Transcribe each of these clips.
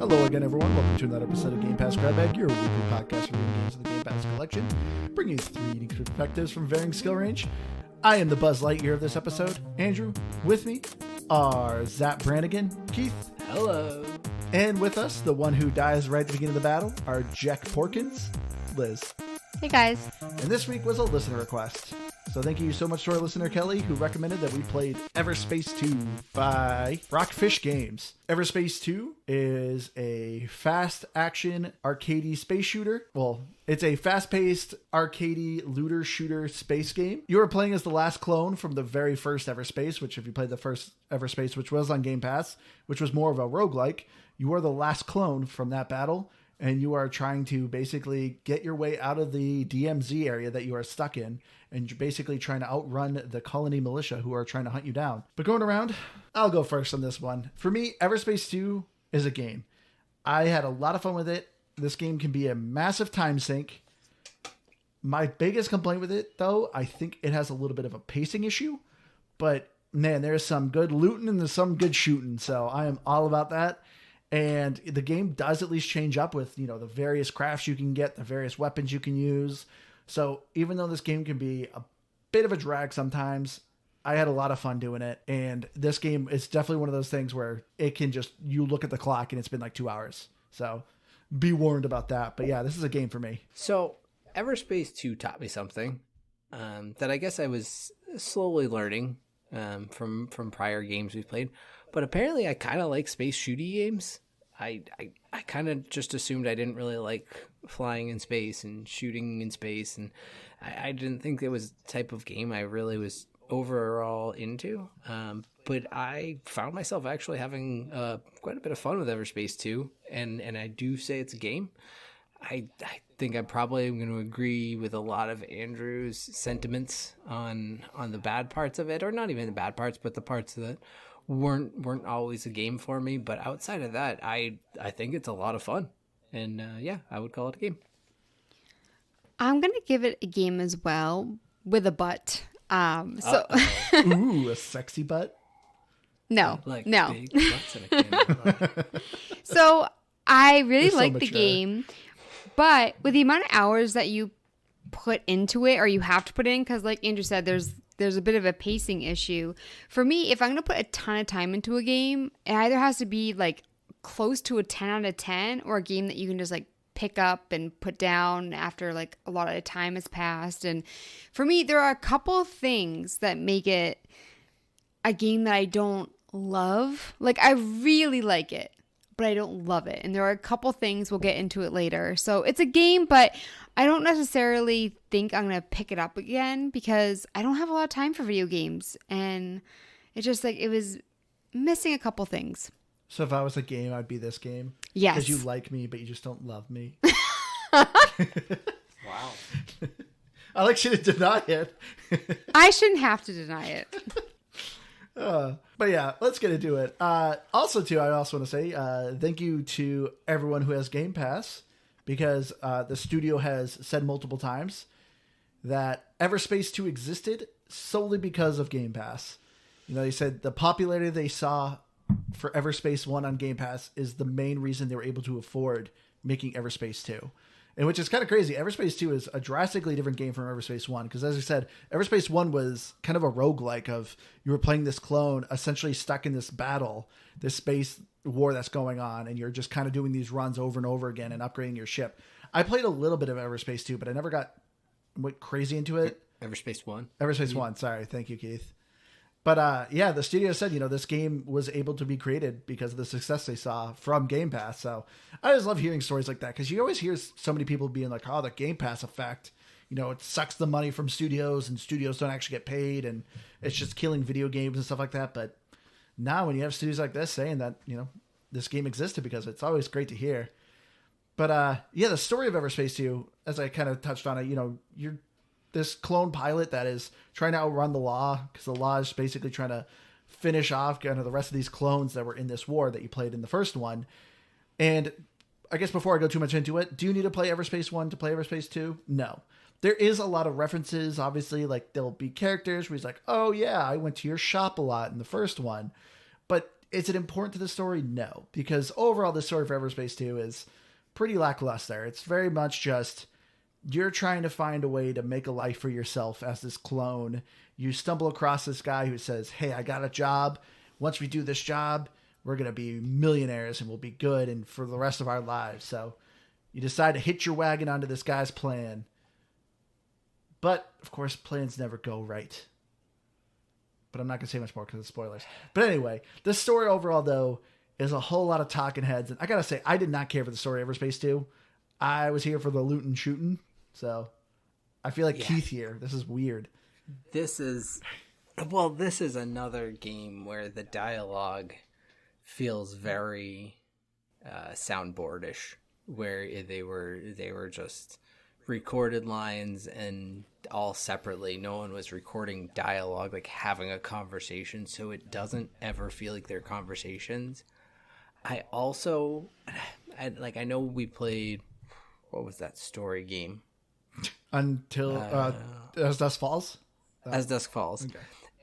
Hello again, everyone. Welcome to another episode of Game Pass Grab Bag, your weekly podcast reviewing games in the Game Pass collection, bringing you three unique perspectives from varying skill range. I am the Buzz Lightyear of this episode. Andrew, with me are Zach Brannigan, Keith. Hello. And with us, the one who dies right at the beginning of the battle, are Jack Porkins, Liz. Hey guys. And this week was a listener request. So thank you so much to our listener Kelly, who recommended that we played Everspace 2 by Rockfish Games. Everspace 2 is a fast action arcadey space shooter. Well, it's a fast-paced arcadey looter shooter space game. You are playing as the last clone from the very first Everspace, which if you played the first Everspace, which was on Game Pass, which was more of a roguelike, you are the last clone from that battle. And you are trying to basically get your way out of the DMZ area that you are stuck in. And you're basically trying to outrun the colony militia who are trying to hunt you down. But going around, I'll go first on this one. For me, Everspace 2 is a game. I had a lot of fun with it. This game can be a massive time sink. My biggest complaint with it, though, I think it has a little bit of a pacing issue. But man, there's some good looting and there's some good shooting. So I am all about that. And the game does at least change up with, you know, the various crafts you can get, the various weapons you can use. So even though this game can be a bit of a drag sometimes, I had a lot of fun doing it. And this game is definitely one of those things where it can just, you look at the clock and it's been like 2 hours. So be warned about that. But yeah, this is a game for me. So Everspace 2 taught me something that I guess I was slowly learning from prior games we've played. But apparently I kind of like space shooty games. I kind of just assumed I didn't really like flying in space and shooting in space. And I didn't think it was the type of game I really was overall into. But I found myself actually having quite a bit of fun with Everspace 2. And I do say it's a game. I think I probably am going to agree with a lot of Andrew's sentiments on the bad parts of it. Or not even the bad parts, but the parts that weren't always a game for me, but outside of that, I think it's a lot of fun, and yeah, I would call it a game. I'm gonna give it a game as well with a butt. Ooh, a sexy butt? No. Big butts in a can. So I really so like the mature. game, but with the amount of hours that you put into it, or you have to put in, because like Andrew said, there's a bit of a pacing issue. For me, if I'm going to put a ton of time into a game, it either has to be like close to a 10 out of 10 or a game that you can just like pick up and put down after like a lot of time has passed. And for me, there are a couple of things that make it a game that I don't love. Like I really like it, but I don't love it. And there are a couple things, we'll get into it later. So it's a game, but I don't necessarily think I'm going to pick it up again because I don't have a lot of time for video games. And it's just like, it was missing a couple things. So if I was a game, I'd be this game? Yes. Because you like me, but you just don't love me. Wow. I like you to deny it. I shouldn't have to deny it. But yeah, let's get into it. Also, too, I also want to say thank you to everyone who has Game Pass, because the studio has said multiple times that Everspace 2 existed solely because of Game Pass. You know, they said the popularity they saw for Everspace 1 on Game Pass is the main reason they were able to afford making Everspace 2. And which is kind of crazy. Everspace 2 is a drastically different game from Everspace 1. Because as I said, Everspace 1 was kind of a roguelike of you were playing this clone essentially stuck in this battle, this space war that's going on. And you're just kind of doing these runs over and over again and upgrading your ship. I played a little bit of Everspace 2, but I never went crazy into it. Everspace 1. Everspace 1. Sorry. Thank you, Keith. But yeah, the studio said, you know, this game was able to be created because of the success they saw from Game Pass. So I always love hearing stories like that because you always hear so many people being like, oh, the Game Pass effect, you know, it sucks the money from studios and studios don't actually get paid and it's just killing video games and stuff like that. But now when you have studios like this saying that, you know, this game existed because it's always great to hear. But yeah, the story of Everspace 2, as I kind of touched on it, you know, you're this clone pilot that is trying to outrun the law because the law is basically trying to finish off kind of the rest of these clones that were in this war that you played in the first one. And I guess before I go too much into it, do you need to play Everspace 1 to play Everspace 2? No. There is a lot of references, obviously, like there'll be characters where he's like, oh yeah, I went to your shop a lot in the first one. But Is it important to the story? No, because overall the story for Everspace 2 is pretty lackluster. It's very much just you're trying to find a way to make a life for yourself as this clone. You stumble across this guy who says, hey, I got a job. Once we do this job, we're going to be millionaires and we'll be good and for the rest of our lives. So you decide to hitch your wagon onto this guy's plan. But, of course, plans never go right. But I'm not going to say much more because of spoilers. But anyway, the story overall, though, is a whole lot of talking heads. And I got to say, I did not care for the story of Everspace 2. I was here for the loot and shooting. So I feel like Keith here. This is weird. This is another game where the dialogue feels very soundboardish, where they were just recorded lines and all separately. No one was recording dialogue, like having a conversation, so it doesn't ever feel like they're conversations. I know we played, what was that story game? Until As Dusk Falls? As Dusk Falls. Okay.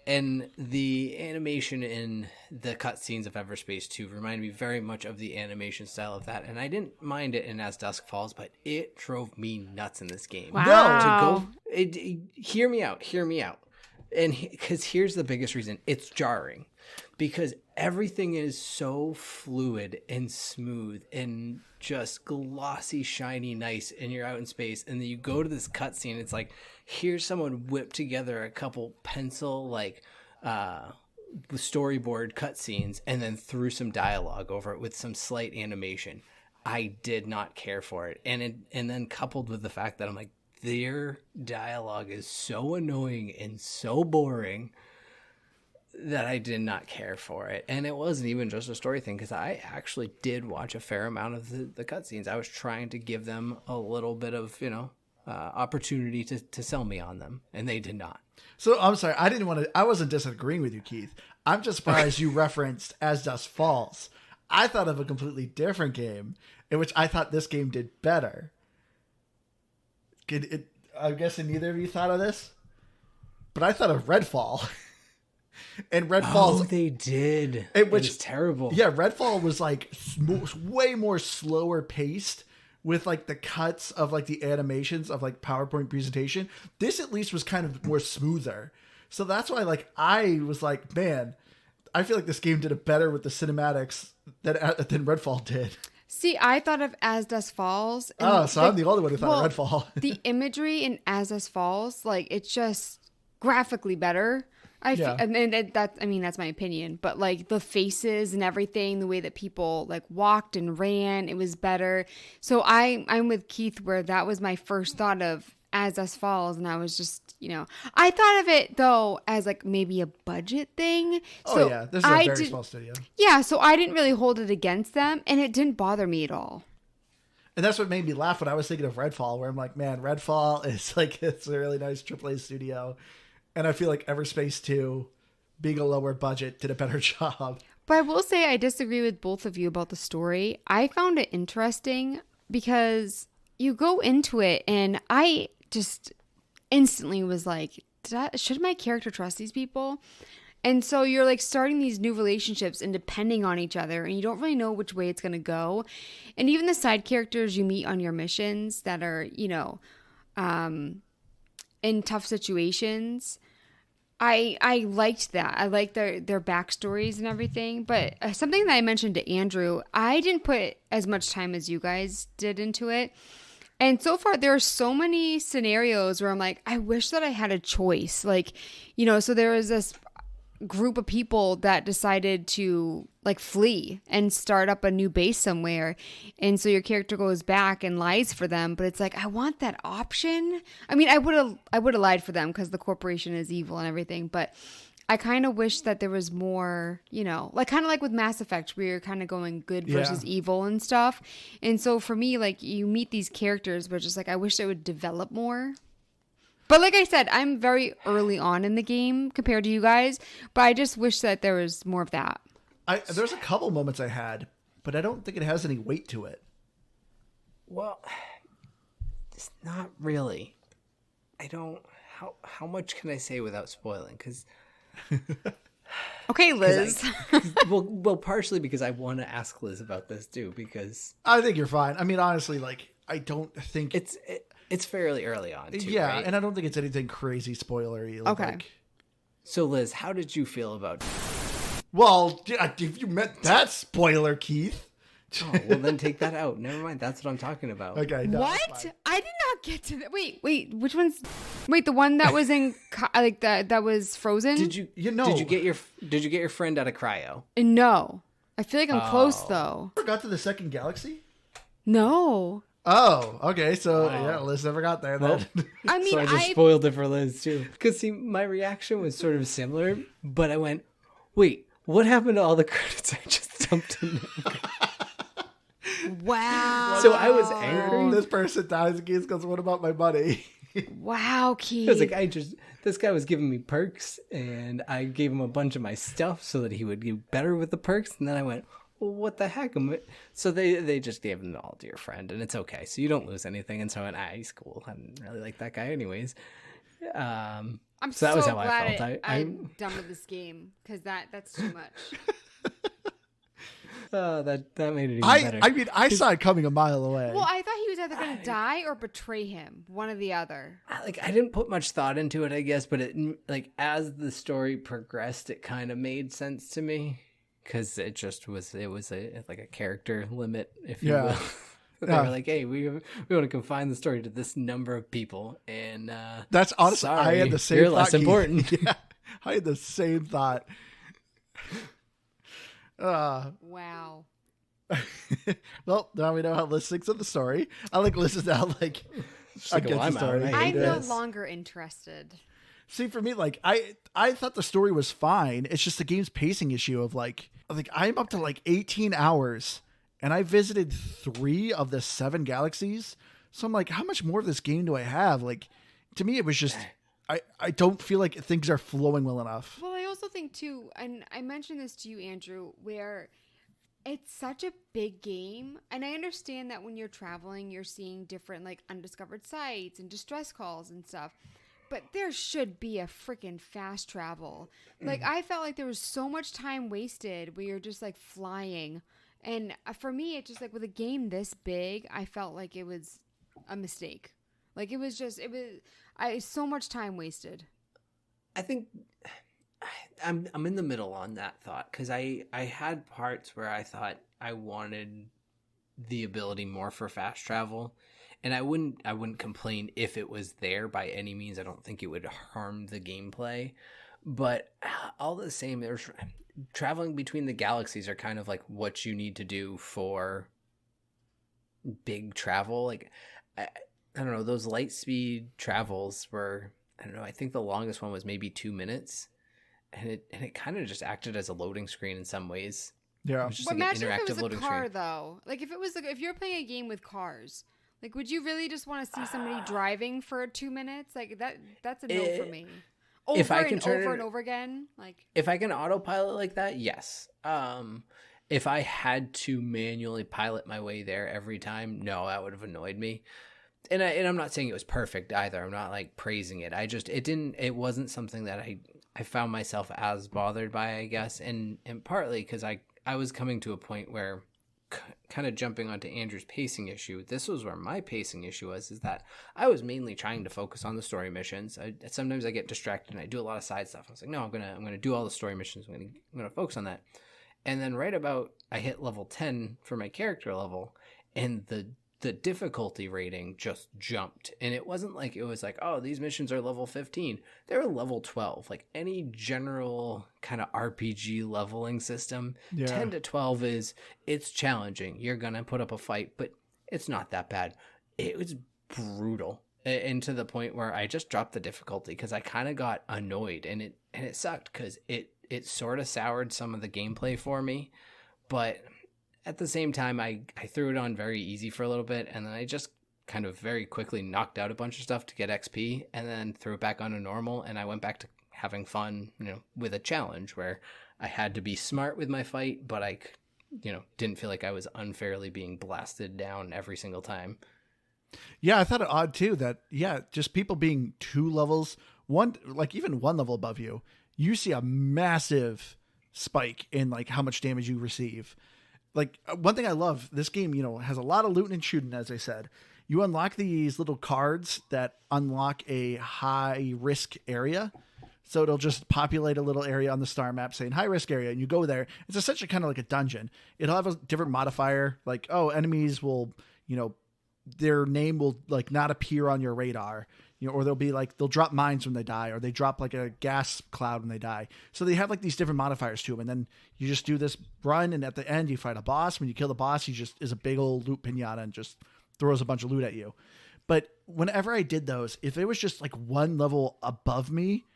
And the animation in the cutscenes of Everspace 2 reminded me very much of the animation style of that. And I didn't mind it in As Dusk Falls, but it drove me nuts in this game. Wow. Hear me out. And because here's the biggest reason. It's jarring. Because everything is so fluid and smooth and just glossy, shiny, nice, and you're out in space. And then you go to this cutscene, it's like, here's someone whip together a couple pencil, storyboard cutscenes and then threw some dialogue over it with some slight animation. I did not care for it. And then coupled with the fact that I'm like, their dialogue is so annoying and so boring that I did not care for it. And it wasn't even just a story thing, because I actually did watch a fair amount of the cutscenes. I was trying to give them a little bit of, opportunity to sell me on them, and they did not. So I'm sorry, I wasn't disagreeing with you, Keith. I'm just surprised you referenced As Dusk Falls. I thought of a completely different game in which I thought this game did better. I'm guessing neither of you thought of this, but I thought of Redfall. And Redfall, they did. It was terrible. Yeah, Redfall was like way more slower paced with like the cuts of like the animations of like PowerPoint presentation. This at least was kind of more smoother. So that's why like I was like, man, I feel like this game did it better with the cinematics than Redfall did. See, I thought of As Dusk Falls. So I'm the only one who thought of Redfall. The imagery in As Dusk Falls, like it's just graphically better. That's my opinion, but like the faces and everything, the way that people like walked and ran, it was better. So I'm with Keith, where that was my first thought of As Dusk Falls, and I was just, I thought of it though as like maybe a budget thing. So this is a very small studio. Yeah, so I didn't really hold it against them, and it didn't bother me at all. And that's what made me laugh when I was thinking of Redfall, where I'm like, man, Redfall is like, it's a really nice AAA studio. And I feel like Everspace 2, being a lower budget, did a better job. But I will say I disagree with both of you about the story. I found it interesting because you go into it and I just instantly was like, should my character trust these people? And so you're like starting these new relationships and depending on each other, and you don't really know which way it's going to go. And even the side characters you meet on your missions that are, in tough situations, I liked that. I liked their backstories and everything. But something that I mentioned to Andrew, I didn't put as much time as you guys did into it. And so far, there are so many scenarios where I'm like, I wish that I had a choice. Like, so there was this group of people that decided to like flee and start up a new base somewhere, and so your character goes back and lies for them, but it's like, I want that option. I mean, I would have lied for them because the corporation is evil and everything, but I kind of wish that there was more, like kind of like with Mass Effect, where you're kind of going good versus evil and stuff. And so for me, like, you meet these characters, but just like, I wish they would develop more. But like I said, I'm very early on in the game compared to you guys, but I just wish that there was more of that. There's a couple moments I had, but I don't think it has any weight to it. Well, it's not really. I don't... How much can I say without spoiling? Because Okay, Liz. Well, partially because I want to ask Liz about this too, because I think you're fine. I mean, honestly, like, I don't think it's fairly early on too, yeah, right? and I don't think it's anything crazy spoilery. Okay. Like, So Liz, how did you feel about well, if you meant that spoiler, Keith. Oh, well then take that out. Never mind. That's what I'm talking about. Okay. No, What? that's fine. I did not get to that. Wait. Which one's? Wait, the one that was in like that was frozen. Did you Did you get your friend out of cryo? No. I feel like I'm close though. Ever got to the second galaxy? No. Oh, okay. So yeah, Liz never got there then. I mean, So I just spoiled it for Liz too. Because see, my reaction was sort of similar, but I went, "Wait, what happened to all the credits I just dumped in?" Wow. So I was angry. This person dies and Keith goes, "What about my money?" Wow, Keith. I was like, this guy was giving me perks, and I gave him a bunch of my stuff so that he would get better with the perks. And then I went, well, what the heck? So they just gave them all to your friend, and it's okay. So you don't lose anything. And so I went, he's cool. I didn't really like that guy anyways. I'm so that was how glad I felt. I'm done with this game because that's too much. That made it even better. I mean, I saw it coming a mile away. Well, I thought he was either going to die or betray him, one or the other. I didn't put much thought into it, I guess, but it as the story progressed, it kind of made sense to me because it was a character limit, if you will. They were like, hey, we want to confine the story to this number of people, and that's honestly, sorry, I had the same you're thought. less important. Yeah, I had the same thought. Wow. Well, now we know how Liz thinks of the story. I like Liz now, like, like, against well, the I'm out. story. I I'm hate no this. longer interested. See, for me, like, I thought the story was fine. It's just the game's pacing issue of like I'm up to like 18 hours, and I visited 3 of the 7 galaxies. So I'm like, how much more of this game do I have? Like, to me, it was just I don't feel like things are flowing well enough. Well, I also think too, and I mentioned this to you, Andrew, where it's such a big game, and I understand that when you're traveling, you're seeing different like undiscovered sites and distress calls and stuff. But there should be a freaking fast travel. Like, I felt like there was so much time wasted where you're just like flying. And for me, it's just like with a game this big, I felt like it was a mistake. Like so much time wasted. I think I'm in the middle on that thought because I had parts where I thought I wanted the ability more for fast travel, and I wouldn't complain if it was there by any means. I don't think it would harm the gameplay, but all the same, there's traveling between the galaxies are kind of like what you need to do for big travel. Like I don't know, those light speed travels were, I don't know, I think the longest one was maybe 2 minutes, and it kind of just acted as a loading screen in some ways. Yeah. It was just But like imagine an if interactive it was a loading car, screen. though. Like, if you're playing a game with cars, like, would you really just want to see somebody driving for 2 minutes? Like, that's a no for me. If I can and turn over it- and over again, like. If I can autopilot like that, yes. If I had to manually pilot my way there every time, no, that would have annoyed me. And I'm not saying it was perfect either. I'm not like praising it. It wasn't something that I found myself as bothered by, I guess. And partly because I was coming to a point where kind of jumping onto Andrew's pacing issue. This was where my pacing issue is that I was mainly trying to focus on the story missions. Sometimes I get distracted and I do a lot of side stuff. I was like, no, I'm gonna do all the story missions. I'm gonna focus on that. And then right about I hit level 10 for my character level, and the difficulty rating just jumped. And it wasn't like it was like, oh, these missions are level 15. They were level 12. Like any general kind of RPG leveling system, 10 to 12 it's challenging. You're going to put up a fight, but it's not that bad. It was brutal. And to the point where I just dropped the difficulty because I kind of got annoyed, and it sucked because it sort of soured some of the gameplay for me. But at the same time, I threw it on very easy for a little bit, and then I just kind of very quickly knocked out a bunch of stuff to get XP, and then threw it back on to normal, and I went back to having fun, with a challenge where I had to be smart with my fight, but I, didn't feel like I was unfairly being blasted down every single time. Yeah, I thought it odd too that just people being 2 levels, even one level above you, you see a massive spike in like how much damage you receive. Like one thing I love, this game, has a lot of looting and shooting, as I said. You unlock these little cards that unlock a high risk area. So it'll just populate a little area on the star map saying high risk area, and you go there. It's essentially kind of like a dungeon. It'll have a different modifier, like, enemies will, their name will like not appear on your radar, or they'll be like, they'll drop mines when they die, or they drop like a gas cloud when they die. So they have like these different modifiers to them. And then you just do this run, and at the end you fight a boss. When you kill the boss, he just is a big old loot pinata and just throws a bunch of loot at you. But whenever I did those, if it was just like one level above me,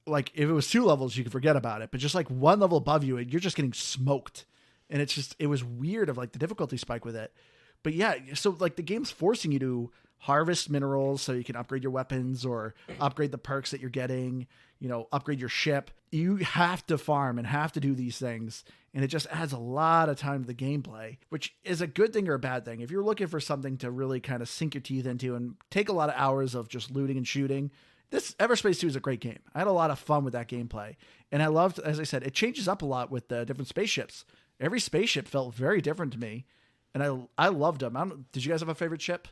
like if it was 2 levels, you could forget about it, but just like one level above you, and you're just getting smoked. And it was weird of like the difficulty spike with it. But yeah, so like the game's forcing you to harvest minerals so you can upgrade your weapons or upgrade the perks that you're getting, upgrade your ship. You have to farm and have to do these things. And it just adds a lot of time to the gameplay, which is a good thing or a bad thing. If you're looking for something to really kind of sink your teeth into and take a lot of hours of just looting and shooting, this Everspace 2 is a great game. I had a lot of fun with that gameplay. And I loved, as I said, it changes up a lot with the different spaceships. Every spaceship felt very different to me. And I loved them. Did you guys have a favorite ship?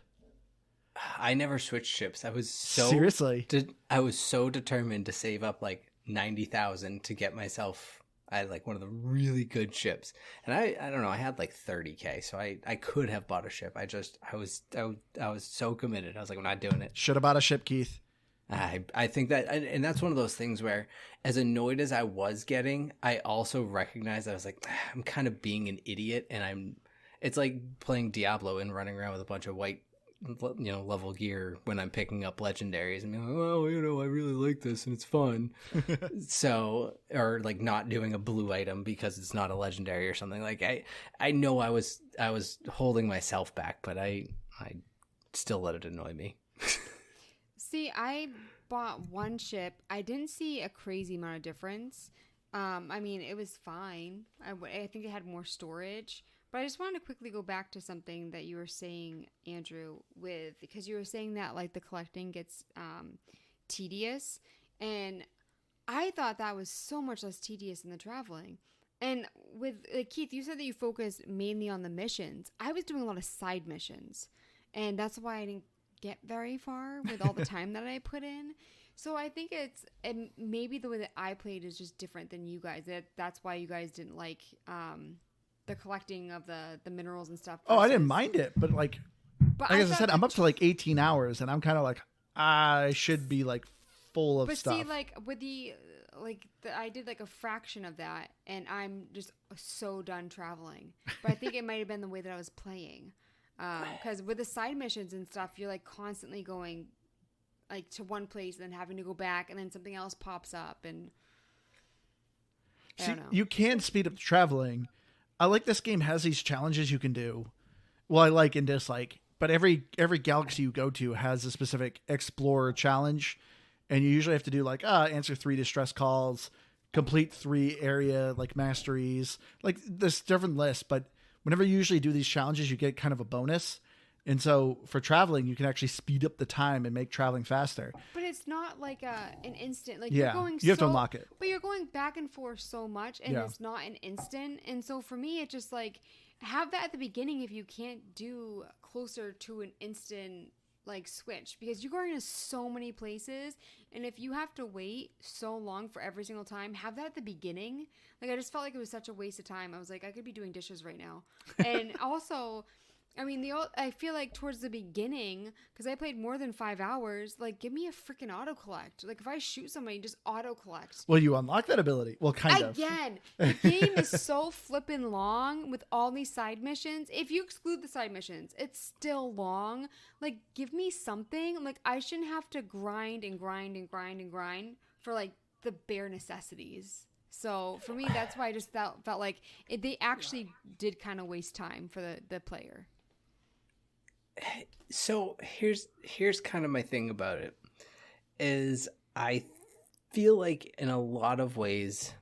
I never switched ships. I was so seriously. I was so determined to save up like 90,000 to get myself. I had like one of the really good ships, and I don't know. I had like 30K, so I could have bought a ship. I was so committed. I was like, I'm not doing it. Should have bought a ship, Keith. I think that, and that's one of those things where, as annoyed as I was getting, I also recognized I was like, I'm kind of being an idiot, and it's like playing Diablo and running around with a bunch of white, level gear when I'm picking up legendaries and being like, I really like this and it's fun. So, or like not doing a blue item because it's not a legendary or something. Like I know I was holding myself back, but I still let it annoy me. See, I bought one ship. I didn't see a crazy amount of difference. I mean, it was fine. I think it had more storage. But I just wanted to quickly go back to something that you were saying, Andrew, because you were saying that like the collecting gets tedious. And I thought that was so much less tedious than the traveling. And with Keith, you said that you focused mainly on the missions. I was doing a lot of side missions. And that's why I didn't get very far with all the time that I put in. So I think maybe the way that I played is just different than you guys. That's why you guys didn't like the collecting of the minerals and stuff. I didn't mind it, but as I said, I'm up to like 18 hours, and I'm kind of like, I should be like full of stuff. But see, like with I did like a fraction of that, and I'm just so done traveling. But I think it might have been the way that I was playing. Because with the side missions and stuff, you're like constantly going like to one place and then having to go back, and then something else pops up, and I don't know. You can speed up the traveling. I like this game has these challenges you can do. Well, I like and dislike, but every galaxy you go to has a specific explorer challenge, and you usually have to do like answer 3 distress calls, complete 3 area like masteries, like this different list. But whenever you usually do these challenges, you get kind of a bonus. And so for traveling, you can actually speed up the time and make traveling faster. But it's not like an instant. Like yeah, you're going you have to unlock it. But you're going back and forth so much, and it's not an instant. And so for me, it's just like have that at the beginning if you can't do closer to an instant like switch, because you're going to so many places, and if you have to wait so long for every single time, have that at the beginning. Like I just felt like it was such a waste of time. I was like, I could be doing dishes right now. And also, I mean, I feel like towards the beginning, because I played more than 5 hours, like, give me a freaking auto collect. Like, if I shoot somebody, just auto collect. Well, you unlock that ability. Well, kind of. Again, the game is so flippin' long with all these side missions. If you exclude the side missions, it's still long. Like, give me something. Like, I shouldn't have to grind and grind and grind and grind for, like, the bare necessities. So, for me, that's why I just felt like they actually did kind of waste time for the player. So here's kind of my thing about it is I feel like in a lot of ways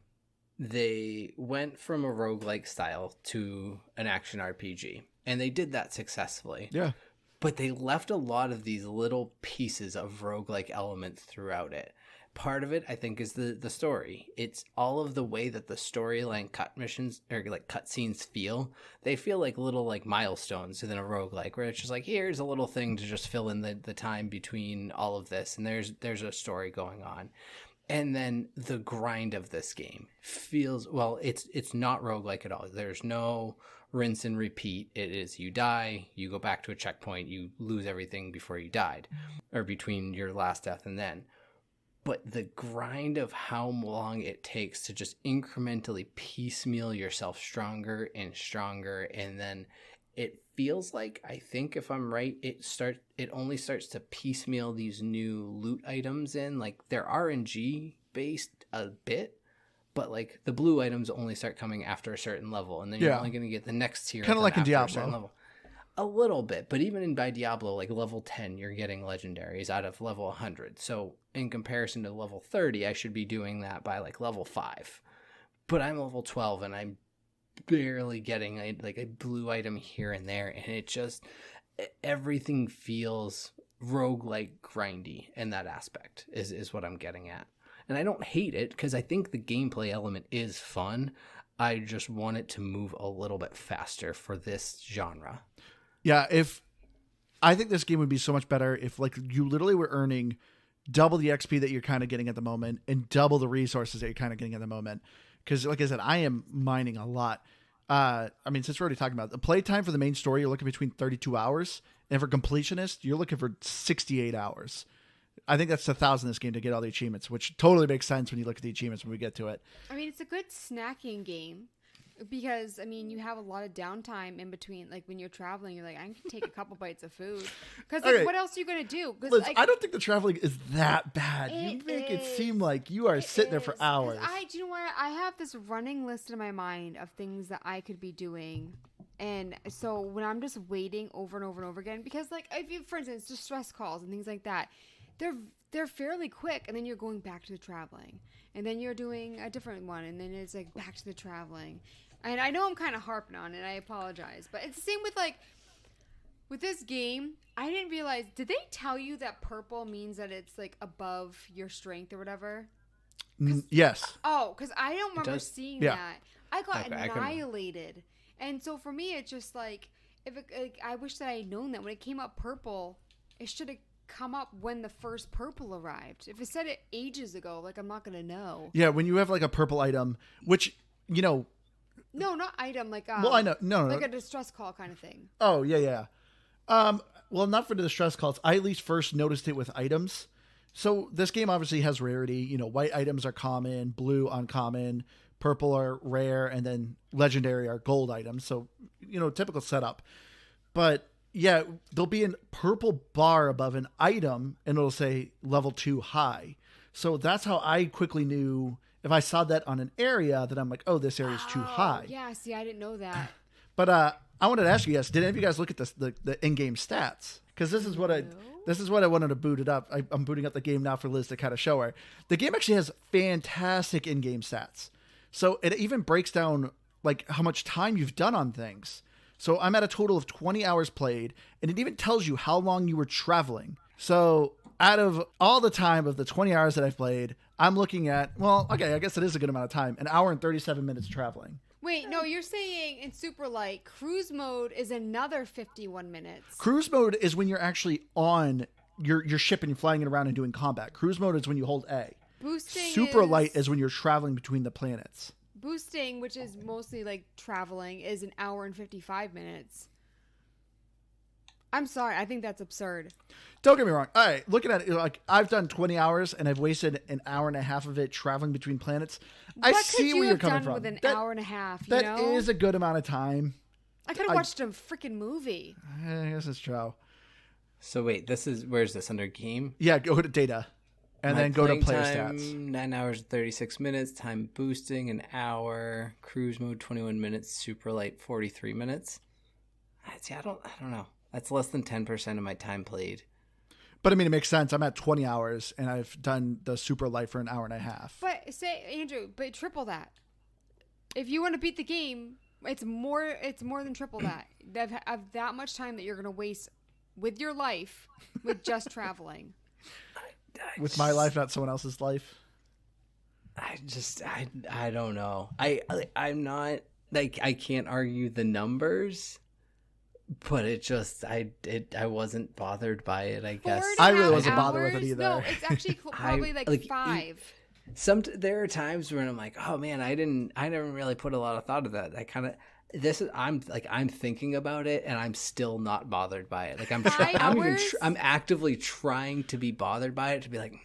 they went from a roguelike style to an action RPG, and they did that successfully. Yeah. But they left a lot of these little pieces of roguelike elements throughout it. part of it, I think, is the story. It's all of the way that the storyline cut missions or like cutscenes feel. They feel like little like milestones within a roguelike, where it's just like, here's a little thing to just fill in the time between all of this, and there's a story going on. And then the grind of this game feels, well, it's not roguelike at all. There's no rinse and repeat. It is, you die, you go back to a checkpoint, you lose everything before you died, or between your last death and then. But the grind of how long it takes to just incrementally piecemeal yourself stronger and stronger, and then it feels like, I think if I'm right, it only starts to piecemeal these new loot items in. Like, they're RNG based a bit, but like the blue items only start coming after a certain level, and then you're only going to get the next tier. Kind of like in Diablo. A little bit, but even by Diablo, like level 10, you're getting legendaries out of level 100. So in comparison to level 30, I should be doing that by like level 5. But I'm level 12 and I'm barely getting a blue item here and there. And it just, everything feels roguelike grindy in that aspect is what I'm getting at. And I don't hate it because I think the gameplay element is fun. I just want it to move a little bit faster for this genre. Yeah, I think this game would be so much better if like you literally were earning double the XP that you're kind of getting at the moment and double the resources that you're kind of getting at the moment. Because like I said, I am mining a lot. I mean, since we're already talking about it, the playtime for the main story, you're looking between 32 hours. And for completionist, you're looking for 68 hours. I think that's 1,000 in this game to get all the achievements, which totally makes sense when you look at the achievements when we get to it. I mean, it's a good snacking game. Because, I mean, you have a lot of downtime in between. Like, when you're traveling, you're like, I can take a couple bites of food. Because, like, what else are you going to do? Liz, like, I don't think the traveling is that bad. You make it seem like you are sitting there for hours. Do you know what? I have this running list in my mind of things that I could be doing. And so, when I'm just waiting over and over and over again, because, like, if you, for instance, distress calls and things like that, they're fairly quick, and then you're going back to the traveling. And then you're doing a different one, and then it's, like, back to the traveling. And I know I'm kind of harping on it. I apologize. But it's the same with, like, with this game. I didn't realize. Did they tell you that purple means that it's, like, above your strength or whatever? Yes. Oh, because I don't remember seeing that. I got Okay, annihilated. And so for me, it's just, like, I wish that I had known that when it came up purple, it should have come up when the first purple arrived. If it said it ages ago, like, I'm not going to know. Yeah, when you have, like, a purple item, which, you know... No, not item, like well, I know, no, like a distress call kind of thing. Oh yeah. Well, not for the distress calls. I at least first noticed it with items. So this game obviously has rarity. You know, white items are common, blue uncommon, purple are rare, and then legendary are gold items. So, you know, typical setup. But yeah, there'll be a purple bar above an item, and it'll say level 2 high. So that's how I quickly knew. If I saw that on an area, then I'm like, oh, this area is too high. Yeah, see, I didn't know that. But I wanted to ask you guys, did any of you guys look at the in-game stats? Because this is what I wanted to boot it up. I'm booting up the game now for Liz to kind of show her. The game actually has fantastic in-game stats. So it even breaks down like how much time you've done on things. So I'm at a total of 20 hours played, and it even tells you how long you were traveling. So out of all the time of the 20 hours that I've played, I'm looking at, well, okay, I guess it is a good amount of time, 1 hour and 37 minutes traveling. Wait, no, you're saying in Super Light, cruise mode is another 51 minutes. Cruise mode is when you're actually on your ship and flying it around and doing combat. Cruise mode is when you hold A. Boosting Super Light is when you're traveling between the planets. Boosting, which is mostly like traveling, is 1 hour and 55 minutes. I'm sorry, I think that's absurd. Don't get me wrong. All right, looking at it, like I've done 20 hours and I've wasted 1 hour and a half of it traveling between planets. I see where you're coming from. What could you have done with 1 hour and a half? That is a good amount of time. I could have watched a freaking movie. I guess it's true. So wait, where's this under game? Yeah, go to data, and then go to player stats. 9 hours and 36 minutes. Time boosting 1 hour. Cruise mode 21 minutes. Super light 43 minutes. See, I don't know. That's less than 10% of my time played. But I mean, it makes sense. I'm at 20 hours and I've done the super light for 1 hour and a half. But Andrew, triple that. If you want to beat the game, it's more than triple that. Of that much time that you're going to waste with your life with just traveling. with my life, not someone else's life. I don't know. I'm not like, I can't argue the numbers, but I wasn't bothered by it, I guess. I really wasn't bothered with it either. No, it's actually probably like 5. There are times when I'm like, oh man, I didn't really put a lot of thought to that. I kind of, I'm thinking about it and I'm still not bothered by it. Like I'm actively trying to be bothered by it, to be like,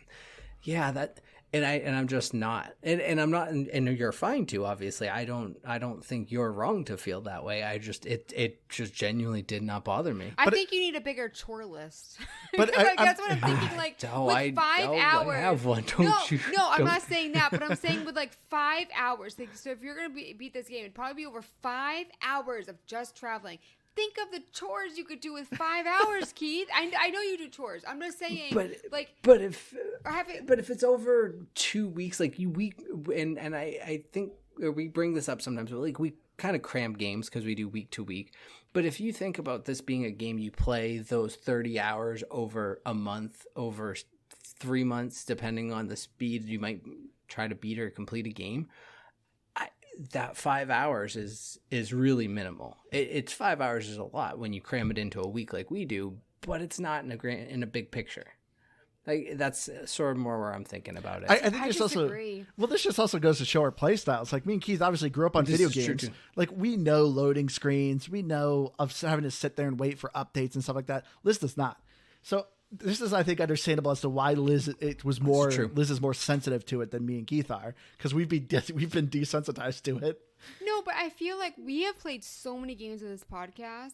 yeah, that, and I'm just not, and I'm not, and you're fine too. Obviously, I don't think you're wrong to feel that way. It just genuinely did not bother me. I think you need a bigger chore list. But that's what I'm thinking. Like with 5 hours, I have one. Don't you? No, I'm not saying that, but I'm saying with like 5 hours. Like, so if you're gonna beat this game, it'd probably be over 5 hours of just traveling. Think of the chores you could do with 5 hours, Keith. I know you do chores. I'm just saying, but if it's over 2 weeks, like and I think we bring this up sometimes, but like we kind of cram games because we do week to week. But if you think about this being a game you play those 30 hours over a month, over 3 months, depending on the speed you might try to beat or complete a game, that 5 hours is really minimal. It's 5 hours is a lot when you cram it into a week like we do, but it's not in a big picture. Like, that's sort of more where I'm thinking about it. I think this also, well, this just also goes to show our play styles. Like, me and Keith obviously grew up on video games. Like, we know loading screens. We know of having to sit there and wait for updates and stuff like that. Liz does not. So this is, I think, understandable as to why Liz is more sensitive to it than me and Keith are, because we've been desensitized to it. No, but I feel like we have played so many games in this podcast.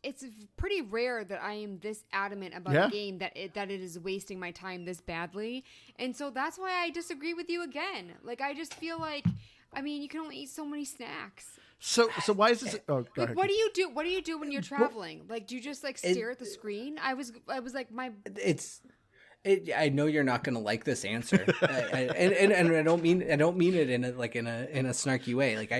It's pretty rare that I am this adamant about a game that it is wasting my time this badly, and so that's why I disagree with you again. Like, I just feel like, I mean, you can only eat so many snacks. So why is this? Oh, go ahead. What do you do? What do you do when you're traveling? Like, do you just like stare at the screen? I was like, I know you're not going to like this answer, and I don't mean it in a snarky way. Like,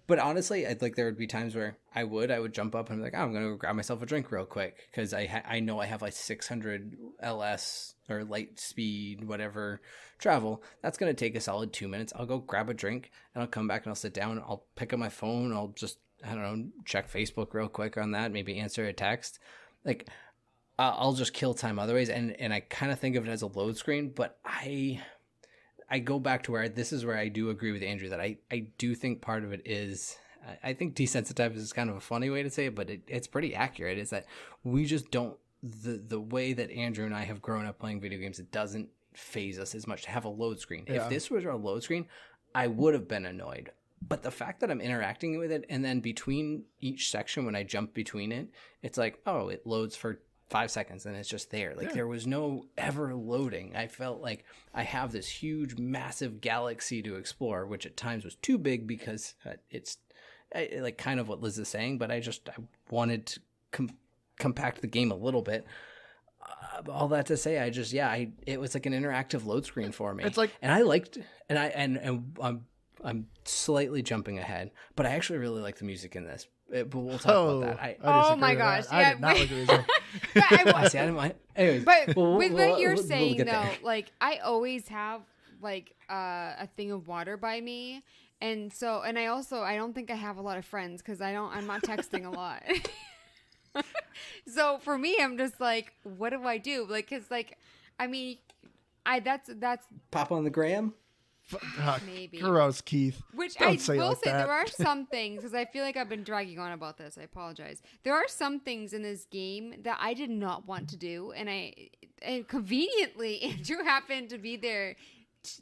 but honestly, there would be times where I would jump up and be like, oh, I'm going to grab myself a drink real quick, because I know I have like 600 LS or light speed whatever travel. That's going to take a solid 2 minutes. I'll go grab a drink and I'll come back and I'll sit down. I'll pick up my phone. I'll just, I don't know, check Facebook real quick on that. Maybe answer a text. Like, I'll just kill time otherwise, and I kind of think of it as a load screen, but I go back to where this is where I do agree with Andrew that I do think part of it is, I think desensitized is kind of a funny way to say it, but it's pretty accurate, is that we just don't, the way that Andrew and I have grown up playing video games, it doesn't phase us as much to have a load screen. Yeah. If this was our load screen, I would have been annoyed. But the fact that I'm interacting with it, and then between each section when I jump between it, it's like, oh, it loads for 5 seconds and it's just there. Like, there was no ever loading. I felt like I have this huge, massive galaxy to explore, which at times was too big because it's like kind of what Liz is saying, but I wanted to compact the game a little bit. All that to say, it was like an interactive load screen for me. It's like, and I liked, and I'm slightly jumping ahead, but I actually really like the music in this. But we'll talk about that. Oh my gosh! I did not like the music. I didn't mind. Anyways, but with what you're saying though, there. Like, I always have like a thing of water by me, and I don't think I have a lot of friends because I'm not texting a lot. So for me, I'm just like, what do I do? Like, cause like, I mean, that's pop on the gram. Maybe. Gross, Keith. Which Don't I say will like say, that. there are some things, because I feel like I've been dragging on about this. I apologize. There are some things in this game that I did not want to do, and conveniently, Andrew happened to be there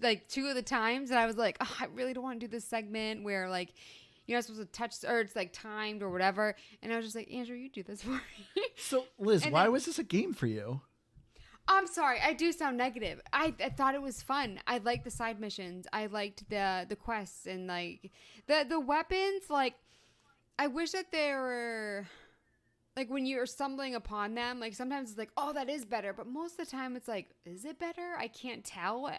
like 2 of the times, and I was like, oh, I really don't want to do this segment where like you're not supposed to touch, or it's like timed or whatever. And I was just like, Andrew, you do this for me. So, Liz, why was this a game for you? I'm sorry, I do sound negative. I thought it was fun. I liked the side missions. I liked the quests and like the weapons. Like, I wish that they were like, when you're stumbling upon them, like sometimes it's like, oh, that is better, but most of the time it's like, is it better? I can't tell.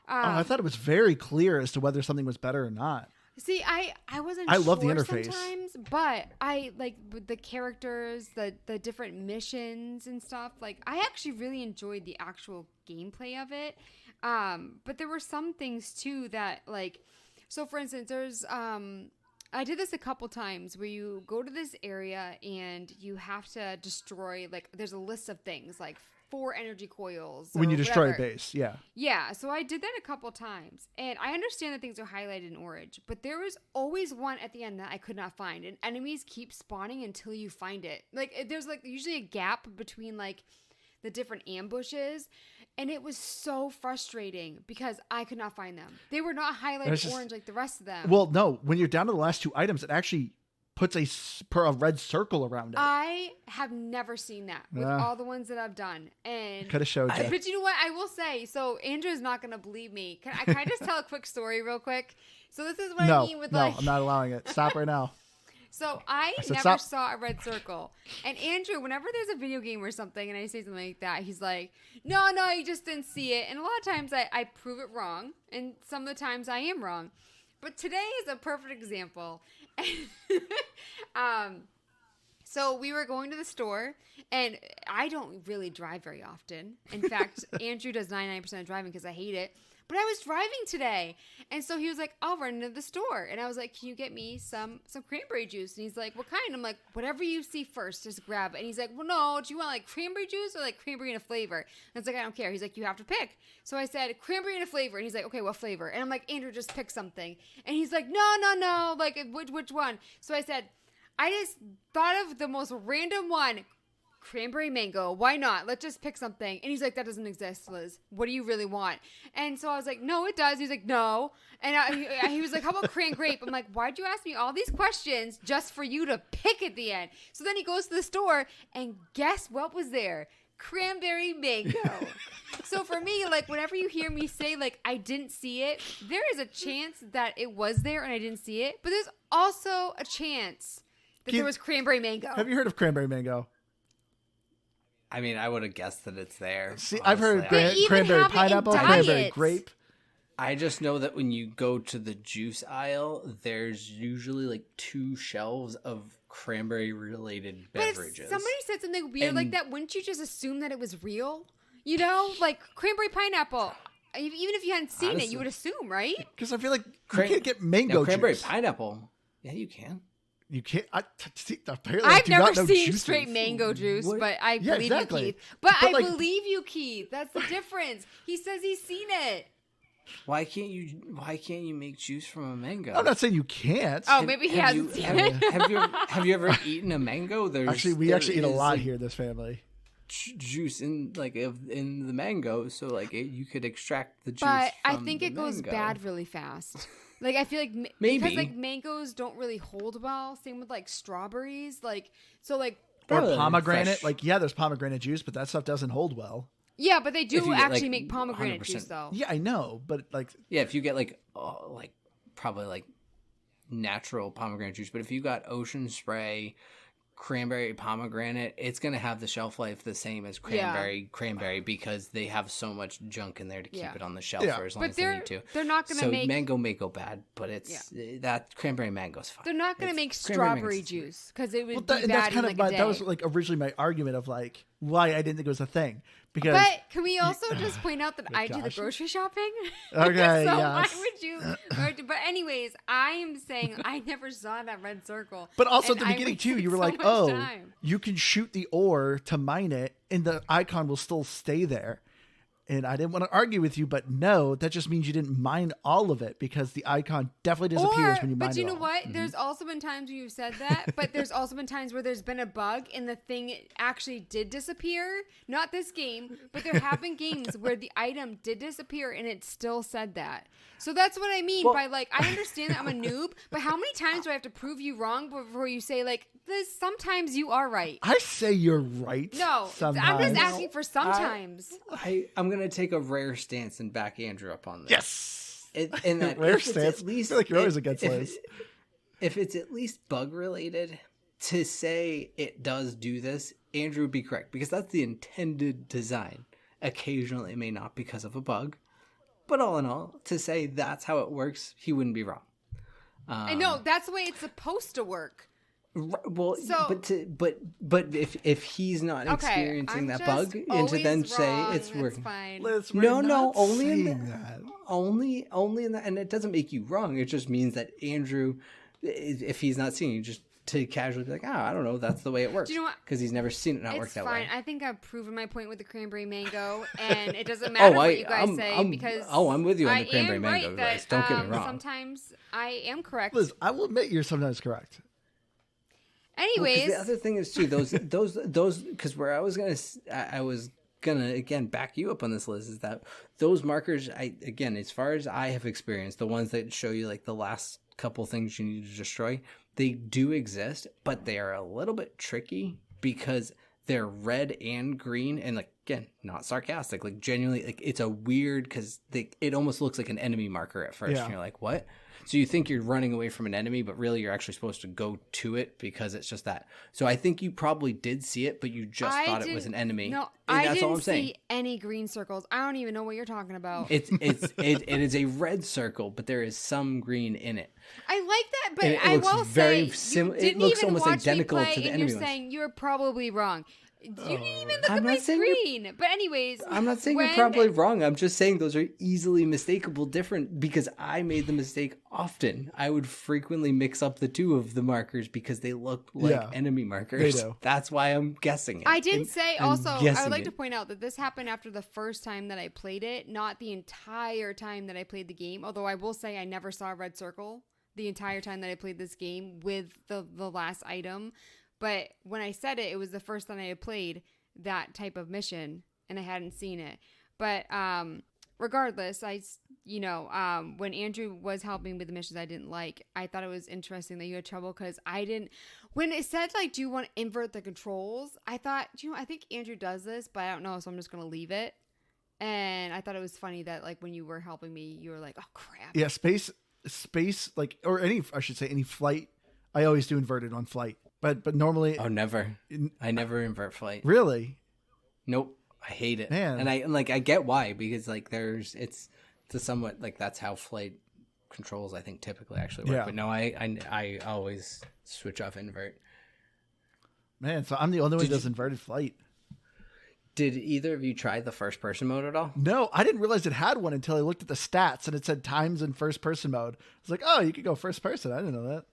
I thought it was very clear as to whether something was better or not. See, I wasn't I love the sure interface. sometimes, but I like with the characters, the different missions and stuff. Like, I actually really enjoyed the actual gameplay of it. But there were some things too that, like, so for instance, there's I did this a couple times where you go to this area and you have to destroy, like, there's a list of things like 4 energy coils. When you destroy whatever. a base, yeah. Yeah, so I did that a couple times, and I understand that things are highlighted in orange, but there was always one at the end that I could not find, and enemies keep spawning until you find it. Like, there's like usually a gap between like the different ambushes, and it was so frustrating because I could not find them. They were not highlighted orange like the rest of them. Well, no, when you're down to the last 2 items, it actually puts a red circle around it. I have never seen that with all the ones that I've done. And could have showed you. But you know what? I will say, so Andrew's not going to believe me. Can I just tell a quick story real quick? So this is what I mean with like... No, I'm not allowing it. Stop right now. So I said never stop. saw a red circle. And Andrew, whenever there's a video game or something and I say something like that, he's like, no, you just didn't see it. And a lot of times I prove it wrong. And some of the times I am wrong. But today is a perfect example. So we were going to the store, and I don't really drive very often. In fact, Andrew does 99% of driving because I hate it. But I was driving today, and so he was like, I'll run into the store. And I was like, can you get me some cranberry juice? And he's like, what kind? I'm like, whatever you see first, just grab it. And he's like, well, no, do you want like cranberry juice or like cranberry and a flavor? And I was like, I don't care. He's like, you have to pick. So I said, cranberry and a flavor. And he's like, okay, what flavor? And I'm like, Andrew, just pick something. And he's like, no, like which one? So I said, I just thought of the most random one. Cranberry mango. Why not? Let's just pick something. And he's like, that doesn't exist, Liz. What do you really want? And so I was like, no, it does. He's like, no. And he was like, how about cran grape? I'm like, why'd you ask me all these questions just for you to pick at the end? So then he goes to the store, and guess what was there? Cranberry mango. So for me, like, whenever you hear me say, like, I didn't see it, there is a chance that it was there and I didn't see it. But there's also a chance that there was cranberry mango. Have you heard of cranberry mango? I mean, I would have guessed that it's there. See, honestly. I've heard even cranberry have it in pineapple, diets. cranberry grape. I just know that when you go to the juice aisle, there's usually like 2 shelves of cranberry-related beverages. But if somebody said something weird like that, wouldn't you just assume that it was real? You know, like cranberry pineapple. Even if you hadn't seen it, you would assume, right? Because I feel like you can't get mango cranberry juice. pineapple. Yeah, you can. You can't. Apparently, I I've do never not know seen juices. straight mango juice, What? but I Yeah, believe exactly. you, Keith. But I like- believe you, Keith. That's the difference. He says he's seen it. Why can't you make juice from a mango? I'm not saying you can't. Oh, maybe he hasn't seen it. Have you ever eaten a mango? We actually eat a is, lot like, here in this family. juice in the mango, so like you could extract the juice. But I from think the it goes mango. bad really fast. Like, I feel like Maybe. because like mangoes don't really hold well. Same with like strawberries. Like, so like Or Probably pomegranate. fresh. Like, yeah, there's pomegranate juice, but that stuff doesn't hold well. yeah, but they If do you get, actually like, make pomegranate 100%. juice though. Yeah, I know, but like, Yeah, if you get like probably like natural pomegranate juice, but if you got ocean spray, cranberry pomegranate, it's gonna have the shelf life the same as cranberry because they have so much junk in there to keep it on the shelf for as long as they need to. They're not gonna so make mango may go bad, but it's that cranberry mango's fine. They're not gonna It's- make cranberry strawberry mango's great. juice because it would well, be and bad that's kind in of like a day. that was like originally my argument of like why I didn't think it was a thing because But can we also just point out that I do the gosh. grocery shopping? Okay, so yes. why would you? But anyways, I am saying I never saw that red circle. But also at and the I beginning too, wasted you were so like, much "Oh, time. you can shoot the ore to mine it, and the icon will still stay there." And I didn't want to argue with you, but no, that just means you didn't mine all of it because the icon definitely disappears when you mine it. But you know all. what? There's also been times where you've said that, but there's also been times where there's been a bug and the thing actually did disappear. Not this game, but there have been games where the item did disappear and it still said that. So that's what I mean by like, I understand that I'm a noob, but how many times do I have to prove you wrong before you say like, this? Sometimes you are right. I say you're right. No, sometimes. I'm just asking for sometimes. I'm gonna take a rare stance and back Andrew up on this. Yes. In that Rare if it's stance? At least, I feel like you're always against if, Liz. if it's at least bug related, to say it does do this, Andrew would be correct because that's the intended design. Occasionally, it may not because of a bug, but all in all, to say that's how it works, he wouldn't be wrong. I know that's the way it's supposed to work. Well, So- but if he's not experiencing that bug, and to then say it's working. Fine. Liz, we're No, not only in saying that. only in that, and it doesn't make you wrong. It just means that Andrew, if he's not seeing you, just to casually be like, I don't know, that's the way it works. Do you know what? Because he's never seen it not work It's that fine. way. I think I've proven my point with the cranberry mango, and it doesn't matter what you guys say because I'm with you on the I cranberry am mango, right guys. that, Don't get me wrong. Sometimes I am correct. Liz, I will admit you're sometimes correct. Anyways, The other thing is too those because where I was gonna again back you up on this, Liz, is that those markers, as far as I have experienced, the ones that show you like the last couple things you need to destroy, they do exist, but they are a little bit tricky because they're red and green, and like again, not sarcastic, like genuinely, like it's a weird because it almost looks like an enemy marker at first, Yeah. and you're like, what? So you think you're running away from an enemy, but really you're actually supposed to go to it because it's just that. So I think you probably did see it, but you just thought it was an enemy. No, and I that's all I'm didn't saying. see any green circles. I don't even know what you're talking about. It is a red circle, but there is some green in it. I like that, but And it I looks will very say you it didn't looks even almost watch identical me play, to the and enemy you're ones. saying you're probably wrong. You didn't even look I'm at my not saying you're- screen. But anyways, I'm not saying you're when- probably wrong. I'm just saying those are easily mistakable different because I made the mistake often. I would frequently mix up the two of the markers because they look like Yeah, enemy markers. they do. That's why I'm guessing it. I did And say I'm also, I guessing would like it. to point out that this happened after the first time that I played it, not the entire time that I played the game. Although I will say I never saw a red circle the entire time that I played this game with the last item. But when I said it, it was the first time I had played that type of mission and I hadn't seen it. But regardless, when Andrew was helping with the missions I didn't like, I thought it was interesting that you had trouble because I didn't. When it said like, do you want to invert the controls? I thought, I think Andrew does this, but I don't know, so I'm just gonna leave it. And I thought it was funny that like when you were helping me, you were like, oh crap. Yeah, space, like, or I should say, any flight. I always do inverted on flight, but normally, Oh, never. I never invert flight. really, Nope. I hate it. Man. And I get why, because like it's to somewhat like that's how flight controls I think typically actually work. Yeah. But no, I always switch off invert. man. So I'm the only one who does inverted flight. Did either of you try the first person mode at all? No, I didn't realize it had one until I looked at the stats and it said times in first person mode. I was like, oh, you could go first person. I didn't know that.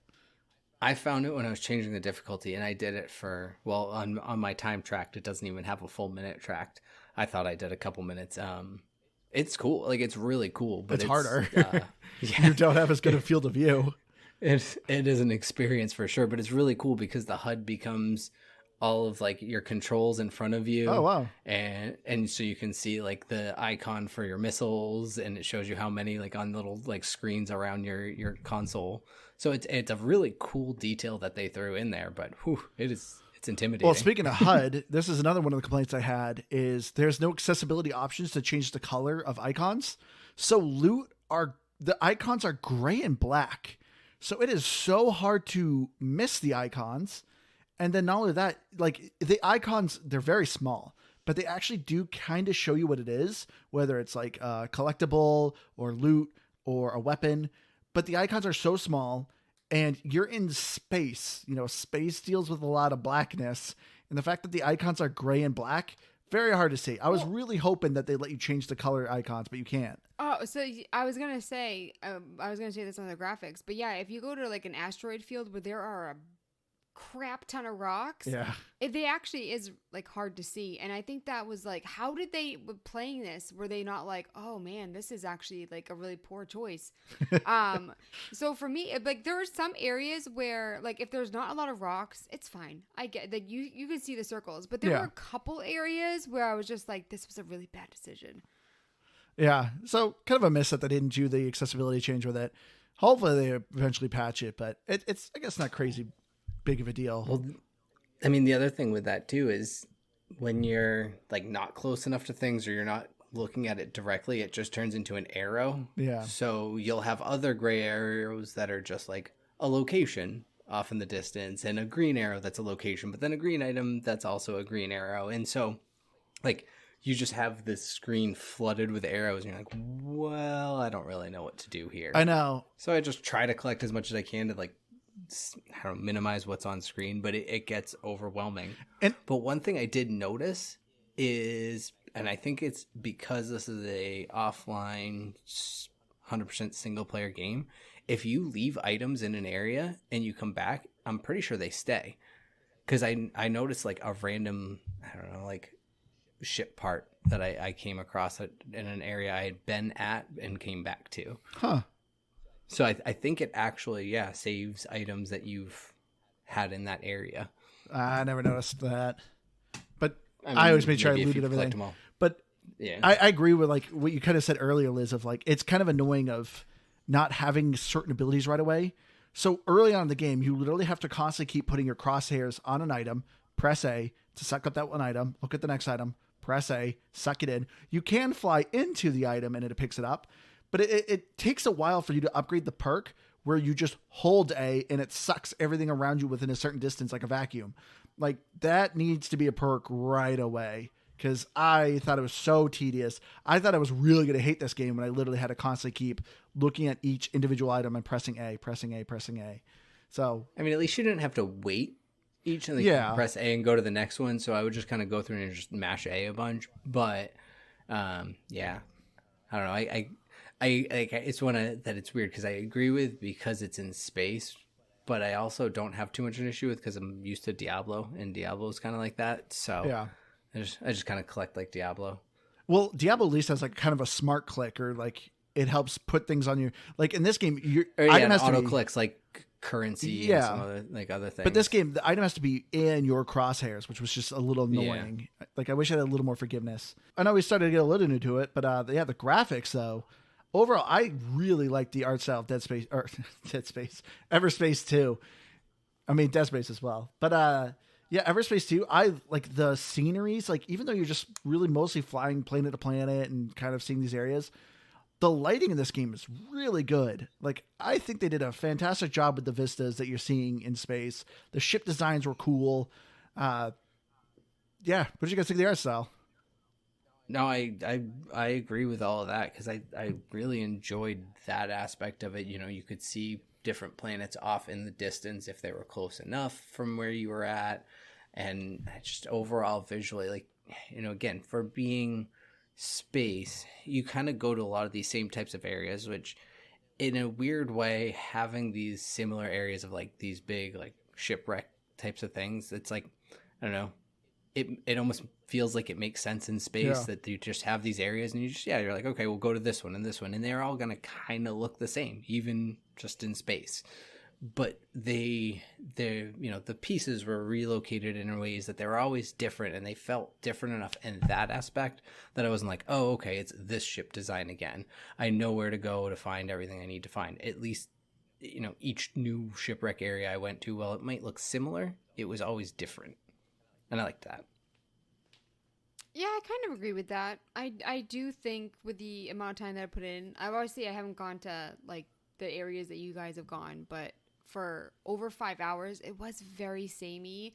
I found it when I was changing the difficulty, and I did it on my time tracked. It doesn't even have a full minute tracked. I thought I did a couple minutes. It's cool. Like it's really cool, but It's harder. Yeah, You don't have as good a field of view. it is an experience for sure, but it's really cool because the HUD becomes all of like your controls in front of you. Oh, wow. And so you can see like the icon for your missiles, and it shows you how many like on little like screens around your console. So it's a really cool detail that they threw in there, but it's intimidating. Well, speaking of HUD, this is another one of the complaints I had is there's no accessibility options to change the color of icons. So the icons are gray and black. So it is so hard to miss the icons. And then not only that, like the icons, they're very small, but they actually do kind of show you what it is, whether it's like a collectible or loot or a weapon. But the icons are so small and you're in space. Space deals with a lot of blackness. And the fact that the icons are gray and black, very hard to see. I was really hoping that they let you change the color icons, but you can't. Oh, so I was gonna say this on the graphics, but yeah, if you go to like an asteroid field where there are a crap ton of rocks, Yeah. they actually is like hard to see. And I think that was like, how did they playing this? Were they not like, oh man, this is actually like a really poor choice? So for me, like there are some areas where like if there's not a lot of rocks, it's fine. I get that you can see the circles, but there Yeah. were a couple areas where I was just like, this was a really bad decision. Yeah. So kind of a miss that they didn't do the accessibility change with it. Hopefully they eventually patch it, but it's I guess not crazy big of a deal. Well, I mean, the other thing with that too is when you're like not close enough to things or you're not looking at it directly, it just turns into an arrow. Yeah. So you'll have other gray arrows that are just like a location off in the distance and a green arrow that's a location, but then a green item that's also a green arrow. And so like you just have this screen flooded with arrows, and you're like, well, I don't really know what to do here. I know. So I just try to collect as much as I can to like, I don't know, minimize what's on screen, but it gets overwhelming. But one thing I did notice is, and I think it's because this is a offline 100% single player game, if you leave items in an area and you come back, I'm pretty sure they stay. Because I noticed like a random, I don't know, like ship part that I came across in an area I had been at and came back to. Huh. So I think it actually, saves items that you've had in that area. I never noticed that. But I mean, I always made sure I maybe if looted you collect everything. them all. But Yeah. I agree with like what you kind of said earlier, Liz, of like, it's kind of annoying of not having certain abilities right away. So early on in the game, you literally have to constantly keep putting your crosshairs on an item, press A to suck up that one item, look at the next item, press A, suck it in. You can fly into the item and it picks it up, but it takes a while for you to upgrade the perk where you just hold A and it sucks everything around you within a certain distance like a vacuum. Like that needs to be a perk right away, because I thought it was so tedious. I thought I was really going to hate this game when I literally had to constantly keep looking at each individual item and pressing A, pressing A, pressing A. So, I mean, at least you didn't have to wait each and press A and go to the next one. So I would just kind of go through and just mash A a bunch. But I don't know. I it's one that it's weird because I agree with because it's in space, but I also don't have too much an issue with because I'm used to Diablo, and Diablo is kind of like that. So yeah. I just kind of collect like Diablo. Well, Diablo at least has like kind of a smart click, or like it helps put things on your, like in this game, your item has auto to be, clicks like currency and some other things. But this game, the item has to be in your crosshairs, which was just a little annoying. Yeah. Like I wish I had a little more forgiveness. I know we started to get a little into it, but the graphics though, overall, I really like the art style of Everspace 2. I mean, Dead Space as well. But Everspace 2, I like the sceneries. Like, even though you're just really mostly flying planet to planet and kind of seeing these areas, the lighting in this game is really good. Like, I think they did a fantastic job with the vistas that you're seeing in space. The ship designs were cool. What did you guys think of the art style? No, I agree with all of that because I really enjoyed that aspect of it. You know, you could see different planets off in the distance if they were close enough from where you were at, and just overall visually, like, you know, again, for being space, you kind of go to a lot of these same types of areas, which in a weird way, having these similar areas of like these big like shipwreck types of things, it's like, I don't know, it almost feels like it makes sense in space that you just have these areas and you just, you're like, okay, we'll go to this one, and they're all going to kind of look the same, even just in space. But they're, you know, the pieces were relocated in ways that they were always different, and they felt different enough in that aspect that I wasn't like, oh, okay, it's this ship design again. I know where to go to find everything I need to find. At least, you know, each new shipwreck area I went to, while it might look similar, it was always different. And I like that. Yeah, I kind of agree with that. I do think with the amount of time that I put in, I haven't gone to like the areas that you guys have gone, but for over 5 hours, it was very samey.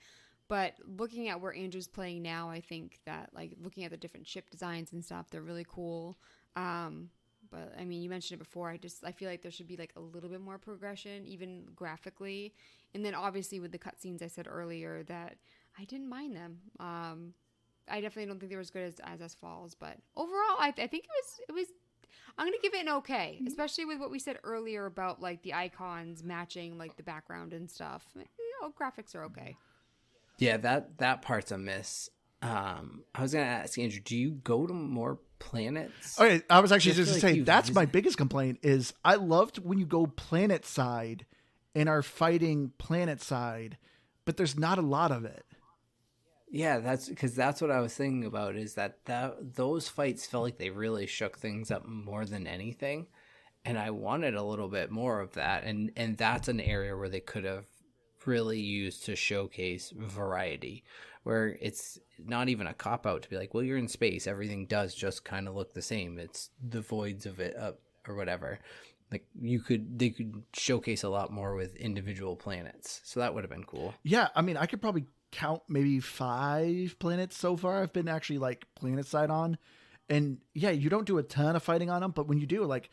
But looking at where Andrew's playing now, I think that like looking at the different ship designs and stuff, they're really cool. But I mean, you mentioned it before. I feel like there should be like a little bit more progression, even graphically. And then obviously with the cutscenes, I said earlier that I didn't mind them. I definitely don't think they were as good as Falls, but overall, I think it was. I'm gonna give it an okay, especially with what we said earlier about like the icons matching like the background and stuff. You know, graphics are okay. Yeah, that part's a miss. I was gonna ask Andrew, do you go to more planets? Okay, I was actually just like to say that's my biggest complaint is I loved when you go planet side and are fighting planet side, but there's not a lot of it. Yeah, that's what I was thinking about, is that those fights felt like they really shook things up more than anything, and I wanted a little bit more of that, and that's an area where they could have really used to showcase variety, where it's not even a cop-out to be like, well, you're in space, everything does just kind of look the same, it's the voids of it up or whatever. Like they could showcase a lot more with individual planets. So that would have been cool. Yeah, I mean, I could probably count maybe 5 planets so far I've been actually like planet side on. And yeah, you don't do a ton of fighting on them, but when you do, like,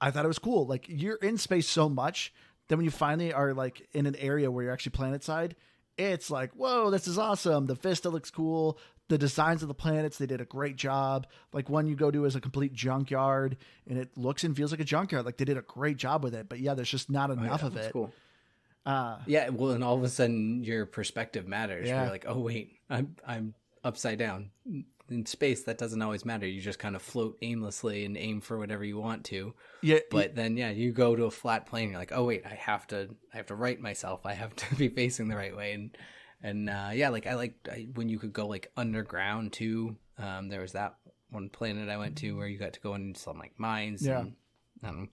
I thought it was cool. Like, you're in space so much that when you finally are like in an area where you're actually planet side, it's like, whoa, this is awesome. The Vista looks cool. The designs of the planets, they did a great job. Like, one you go to is a complete junkyard, and it looks and feels like a junkyard. Like, they did a great job with it. But yeah, there's just not enough of it. Cool. Yeah, well, and all of a sudden your perspective matters. Yeah. You're like, oh wait, I'm upside down. In space, that doesn't always matter. You just kind of float aimlessly and aim for whatever you want to. Yeah, But then, yeah, you go to a flat plane. You're like, oh wait, I have to right myself. I have to be facing the right way. And yeah, like when you could go like underground too. There was that one planet I went to where you got to go into some like mines. Yeah. And, I don't know,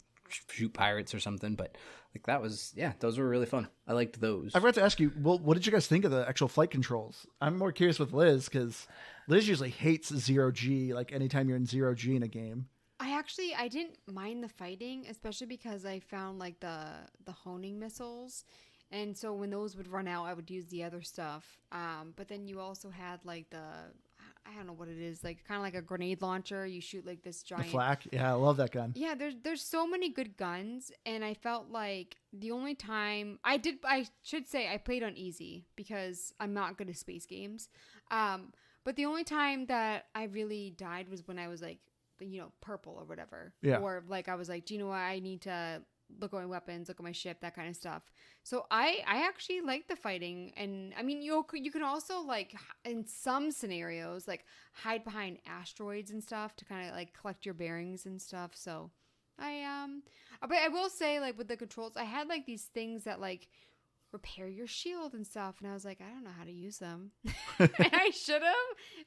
shoot pirates or something. But like that was, yeah, those were really fun. I liked those. I forgot to ask you, well, what did you guys think of the actual flight controls? I'm more curious with Liz, because Liz usually hates zero G, like anytime you're in zero G in a game. I didn't mind the fighting, especially because I found like the honing missiles. And so when those would run out, I would use the other stuff. But then you also had like I don't know what it is, like kind of like a grenade launcher. You shoot like this giant. The flak? Yeah, I love that gun. Yeah, there's so many good guns, and I felt like the only time I should say I played on easy because I'm not good at space games. But the only time that I really died was when I was like, purple or whatever. Yeah. Or like I was like, do you know what? I need to look at my weapons, look at my ship, that kind of stuff. So I actually like the fighting, and I mean you can also like in some scenarios like hide behind asteroids and stuff to kind of like collect your bearings and stuff. So but I will say, like, with the controls, I had like these things that like repair your shield and stuff, and I was like, I don't know how to use them. And I should have,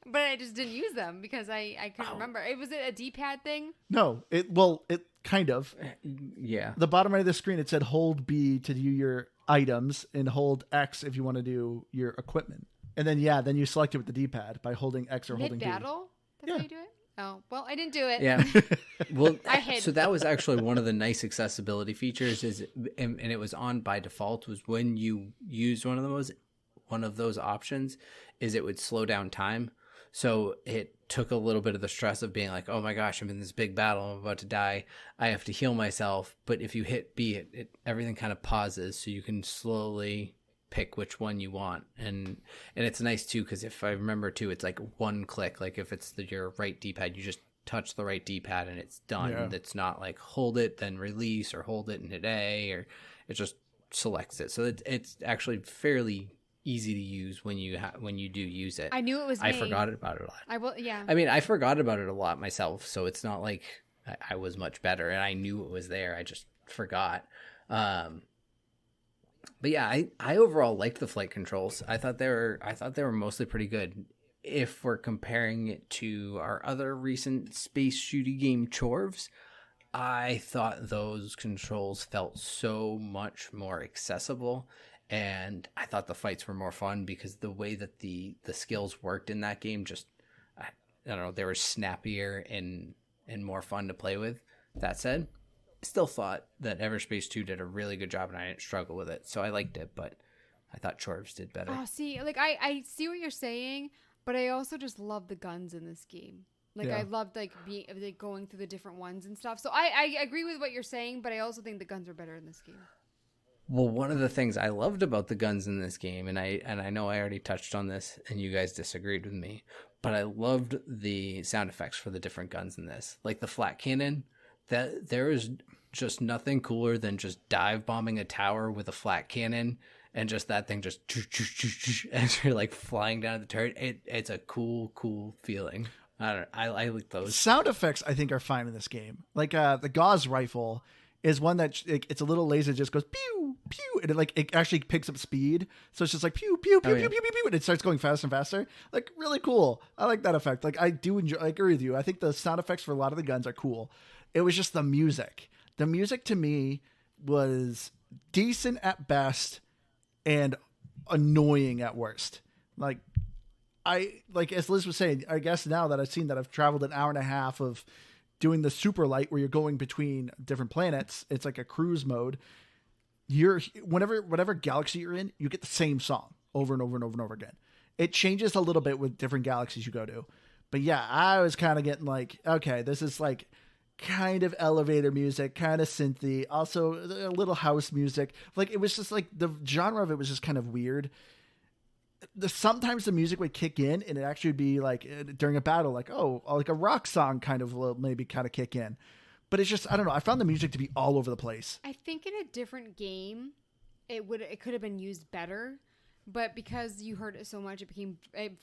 but I just didn't use them because I couldn't remember. Was it a D-pad thing? No, it kind of. Yeah. The bottom right of the screen, it said hold B to do your items and hold X if you want to do your equipment. And then then you select it with the D-pad by holding X or holding B. Mid-battle? That's how you do it? Oh, well, I didn't do it. Yeah. Well, I hid. So that was actually one of the nice accessibility features and it was on by default, was when you used one of those options is it would slow down time. So it took a little bit of the stress of being like, oh my gosh, I'm in this big battle. I'm about to die. I have to heal myself. But if you hit B, everything kind of pauses so you can slowly pick which one you want. And it's nice too, because if I remember too, it's like one click. Like if it's your right D-pad, you just touch the right D-pad and it's done. Yeah. It's not like hold it then release or hold it and hit A, or it just selects it. So it's actually fairly easy to use when you do use it. I knew it was I me. forgot about it a lot. Yeah. I mean, I forgot about it a lot myself, so it's not like I was much better and I knew it was there. I just forgot. But yeah, I overall liked the flight controls. I thought they were mostly pretty good. If we're comparing it to our other recent space shooty game Chorvs, I thought those controls felt so much more accessible, and I thought the fights were more fun because the way that the skills worked in that game, just I don't know, they were snappier and more fun to play with. That said, still thought that Everspace 2 did a really good job and I didn't struggle with it. So I liked it, but I thought Chorvs did better. Oh, see, like I see what you're saying, but I also just love the guns in this game. Like I loved like going through the different ones and stuff. So I agree with what you're saying, but I also think the guns are better in this game. Well, one of the things I loved about the guns in this game, and I know I already touched on this and you guys disagreed with me, but I loved the sound effects for the different guns in this. Like the flat cannon, that there is just nothing cooler than just dive bombing a tower with a flat cannon and just that thing just as you're like flying down the turret. It's a cool feeling. I like those sound effects. I think are fine in this game. Like the Gauss rifle is one that it's a little laser that just goes pew pew, and it actually picks up speed. So it's just like pew pew pew pew pew pew, and it starts going faster and faster. Like really cool. I like that effect. Like I do enjoy. I agree with you. I think the sound effects for a lot of the guns are cool. It was just the music. The music to me was decent at best and annoying at worst. Like as Liz was saying, I guess now that I've traveled an hour and a half of doing the super light where you're going between different planets. It's like a cruise mode. You're whatever galaxy you're in, you get the same song over and over and over and over again. It changes a little bit with different galaxies you go to. But yeah, I was kind of getting like, okay, this is like kind of elevator music, kind of synthy, also a little house music. Like it was just like the genre of it was just kind of weird. Sometimes the music would kick in and it actually would be like during a battle, like, oh, like a rock song kind of will maybe kind of kick in. But it's just, I don't know. I found the music to be all over the place. I think in a different game, it could have been used better. But because you heard it so much,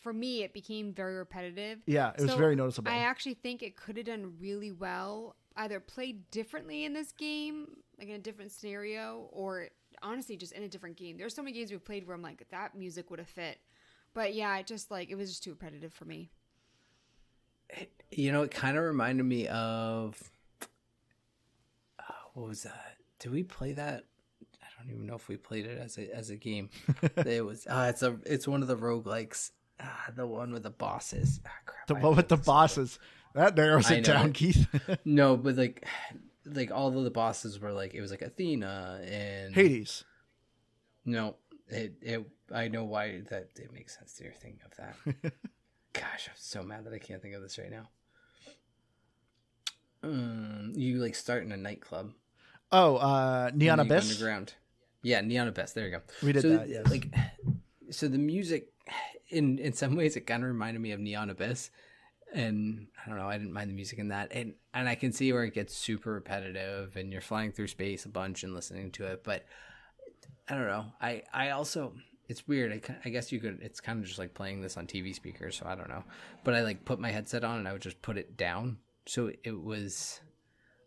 for me, it became very repetitive. Yeah, it was very noticeable. I actually think it could have done really well, either played differently in this game, like in a different scenario, or honestly, just in a different game. There's so many games we've played where I'm like, that music would have fit. But yeah, it was just too repetitive for me. It kind of reminded me of, what was that? Did we play that? I don't even know if we played it as a game. It was it's one of the roguelikes. The one with the bosses. Crap, the one with the bosses. That narrows it down, Keith. No, but like all of the bosses were like, it was like Athena and Hades. No, I know why that it makes sense to your thinking of that. Gosh, I'm so mad that I can't think of this right now. You like start in a nightclub. Oh, Neon Abyss? Underground. Yeah, Neon Abyss. There you go. We did that, yes. So the music, in some ways, it kind of reminded me of Neon Abyss. And I don't know, I didn't mind the music in that. And I can see where it gets super repetitive and you're flying through space a bunch and listening to it. But I don't know. I also, it's weird. I guess you could, it's kind of just like playing this on TV speakers. So I don't know. But I like put my headset on and I would just put it down. So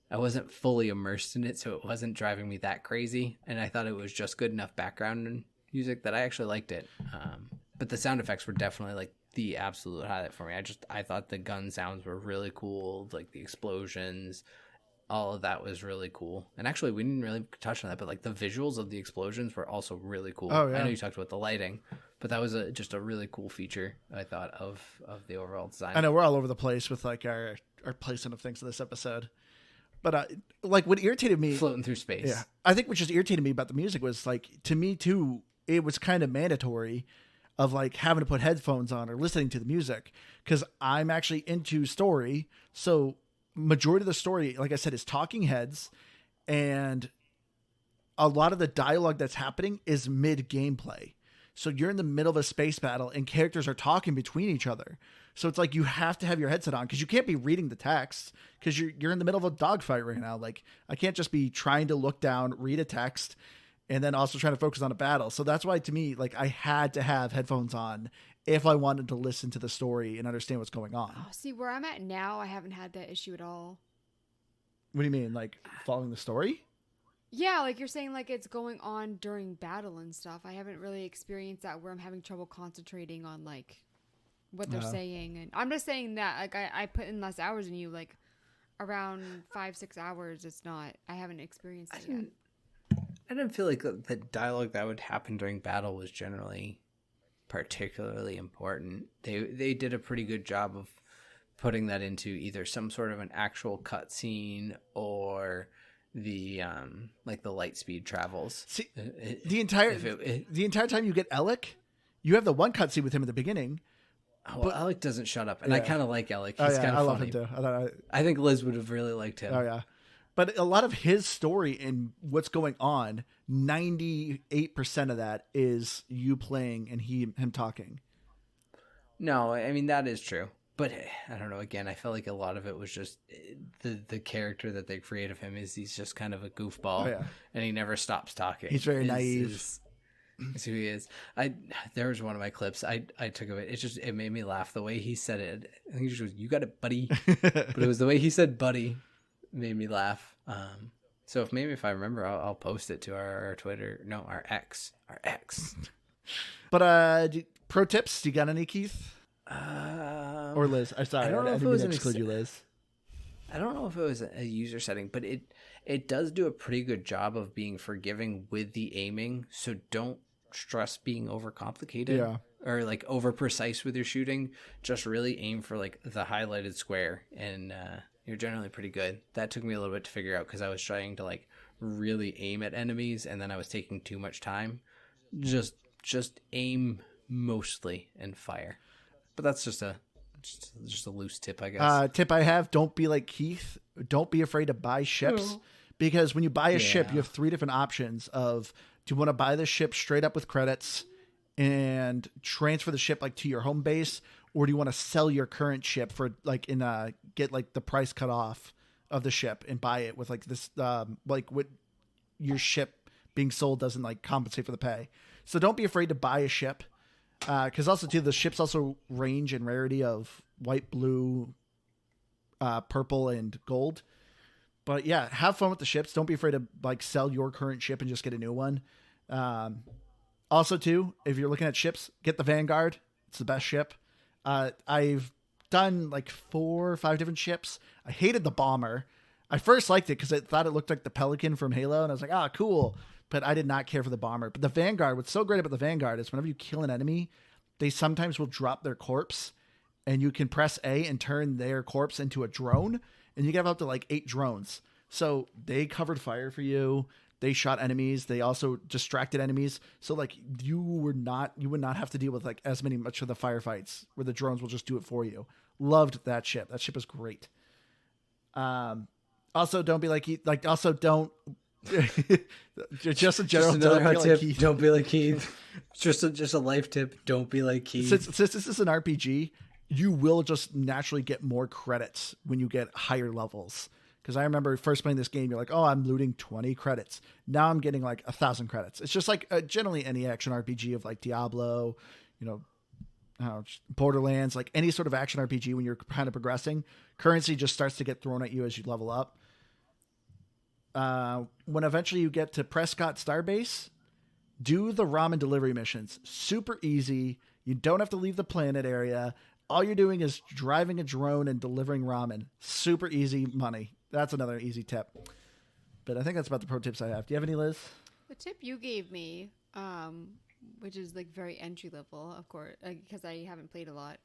I wasn't fully immersed in it, so it wasn't driving me that crazy. And I thought it was just good enough background music that I actually liked it. But the sound effects were definitely like the absolute highlight for me. I thought the gun sounds were really cool, like the explosions, all of that was really cool. And actually, we didn't really touch on that, but like the visuals of the explosions were also really cool. Oh, yeah. I know you talked about the lighting, but that was just a really cool feature, I thought, of the overall design. I know we're all over the place with like our placement of things in this episode. But like what irritated me, floating through space. Yeah, I think what just irritated me about the music was like, to me too, it was kind of mandatory of like having to put headphones on or listening to the music because I'm actually into story. So majority of the story, like I said, is talking heads, and a lot of the dialogue that's happening is mid gameplay. So you're in the middle of a space battle and characters are talking between each other. So it's like you have to have your headset on because you can't be reading the text because you're in the middle of a dogfight right now. Like I can't just be trying to look down, read a text, and then also trying to focus on a battle. So that's why to me, like I had to have headphones on if I wanted to listen to the story and understand what's going on. Oh, see, where I'm at now, I haven't had that issue at all. What do you mean? Like following the story? Yeah, like you're saying like it's going on during battle and stuff. I haven't really experienced that where I'm having trouble concentrating on like what they're saying. And I'm just saying that like I put in less hours than you, like around 5-6 hours. It's not, I haven't experienced it yet. I didn't feel like the dialogue that would happen during battle was generally particularly important. They did a pretty good job of putting that into either some sort of an actual cutscene or the like the light speed travels. See, the entire time you get Alec, you have the one cutscene with him at the beginning. Well, Alec doesn't shut up, and I kind of like Alec. He's kind of funny. I love him too. I think Liz would have really liked him. Oh yeah, but a lot of his story and what's going on, 98% of that is you playing and him talking. No, I mean that is true. But I don't know. Again, I felt like a lot of it was just the character that they create of him is he's just kind of a goofball, and he never stops talking. He's very naive. Is who he is. There was one of my clips I took of it. It made me laugh the way he said it. I think he just goes, "You got it, buddy," but it was the way he said "buddy" made me laugh. So if I remember, I'll post it to our Twitter. No, our X. But pro tips? Do you got any, Keith? Or Liz? I'm sorry. I don't know if it was exclude you, Liz. I don't know if it was a user setting, but it does do a pretty good job of being forgiving with the aiming. So don't stress being overcomplicated or like over precise with your shooting. Just really aim for like the highlighted square and you're generally pretty good. That took me a little bit to figure out because I was trying to like really aim at enemies, and then I was taking too much time. Just aim mostly and fire. But that's just a loose tip, I guess. Tip I have: don't be like Keith. Don't be afraid to buy ships, because when you buy a ship, you have 3 different options of: do you want to buy the ship straight up with credits and transfer the ship like to your home base, or do you want to sell your current ship for like get like the price cut off of the ship and buy it with like this like what your ship being sold doesn't like compensate for the pay. So don't be afraid to buy a ship, because also too the ships also range in rarity of white, blue, purple, and gold. But yeah, have fun with the ships. Don't be afraid to like sell your current ship and just get a new one. Also too, if you're looking at ships, get the Vanguard. It's the best ship. I've done like 4 or 5 different ships. I hated the bomber. I first liked it because I thought it looked like the Pelican from Halo, and I was like, ah, cool. But I did not care for the bomber. But the Vanguard, what's so great about the Vanguard is whenever you kill an enemy, they sometimes will drop their corpse, and you can press A and turn their corpse into a drone, and you can have up to like 8 drones. So they covered fire for you. They shot enemies. They also distracted enemies. So like you would not have to deal with like as much of the firefights where the drones will just do it for you. Loved that ship. That ship was great. Also don't be like also don't just a general just another hot tip. Like don't be like Keith. just a life tip. Don't be like Keith. Since this is an RPG, you will just naturally get more credits when you get higher levels. Because I remember first playing this game, you're like, oh, I'm looting 20 credits. Now I'm getting like 1,000 credits. It's just like generally any action RPG of like Diablo, Borderlands, like any sort of action RPG when you're kind of progressing, currency just starts to get thrown at you as you level up. When eventually you get to Prescott Starbase, do the ramen delivery missions. Super easy. You don't have to leave the planet area. All you're doing is driving a drone and delivering ramen. Super easy money. That's another easy tip. But I think that's about the pro tips I have. Do you have any, Liz? The tip you gave me, which is like very entry level, of course, because I haven't played a lot,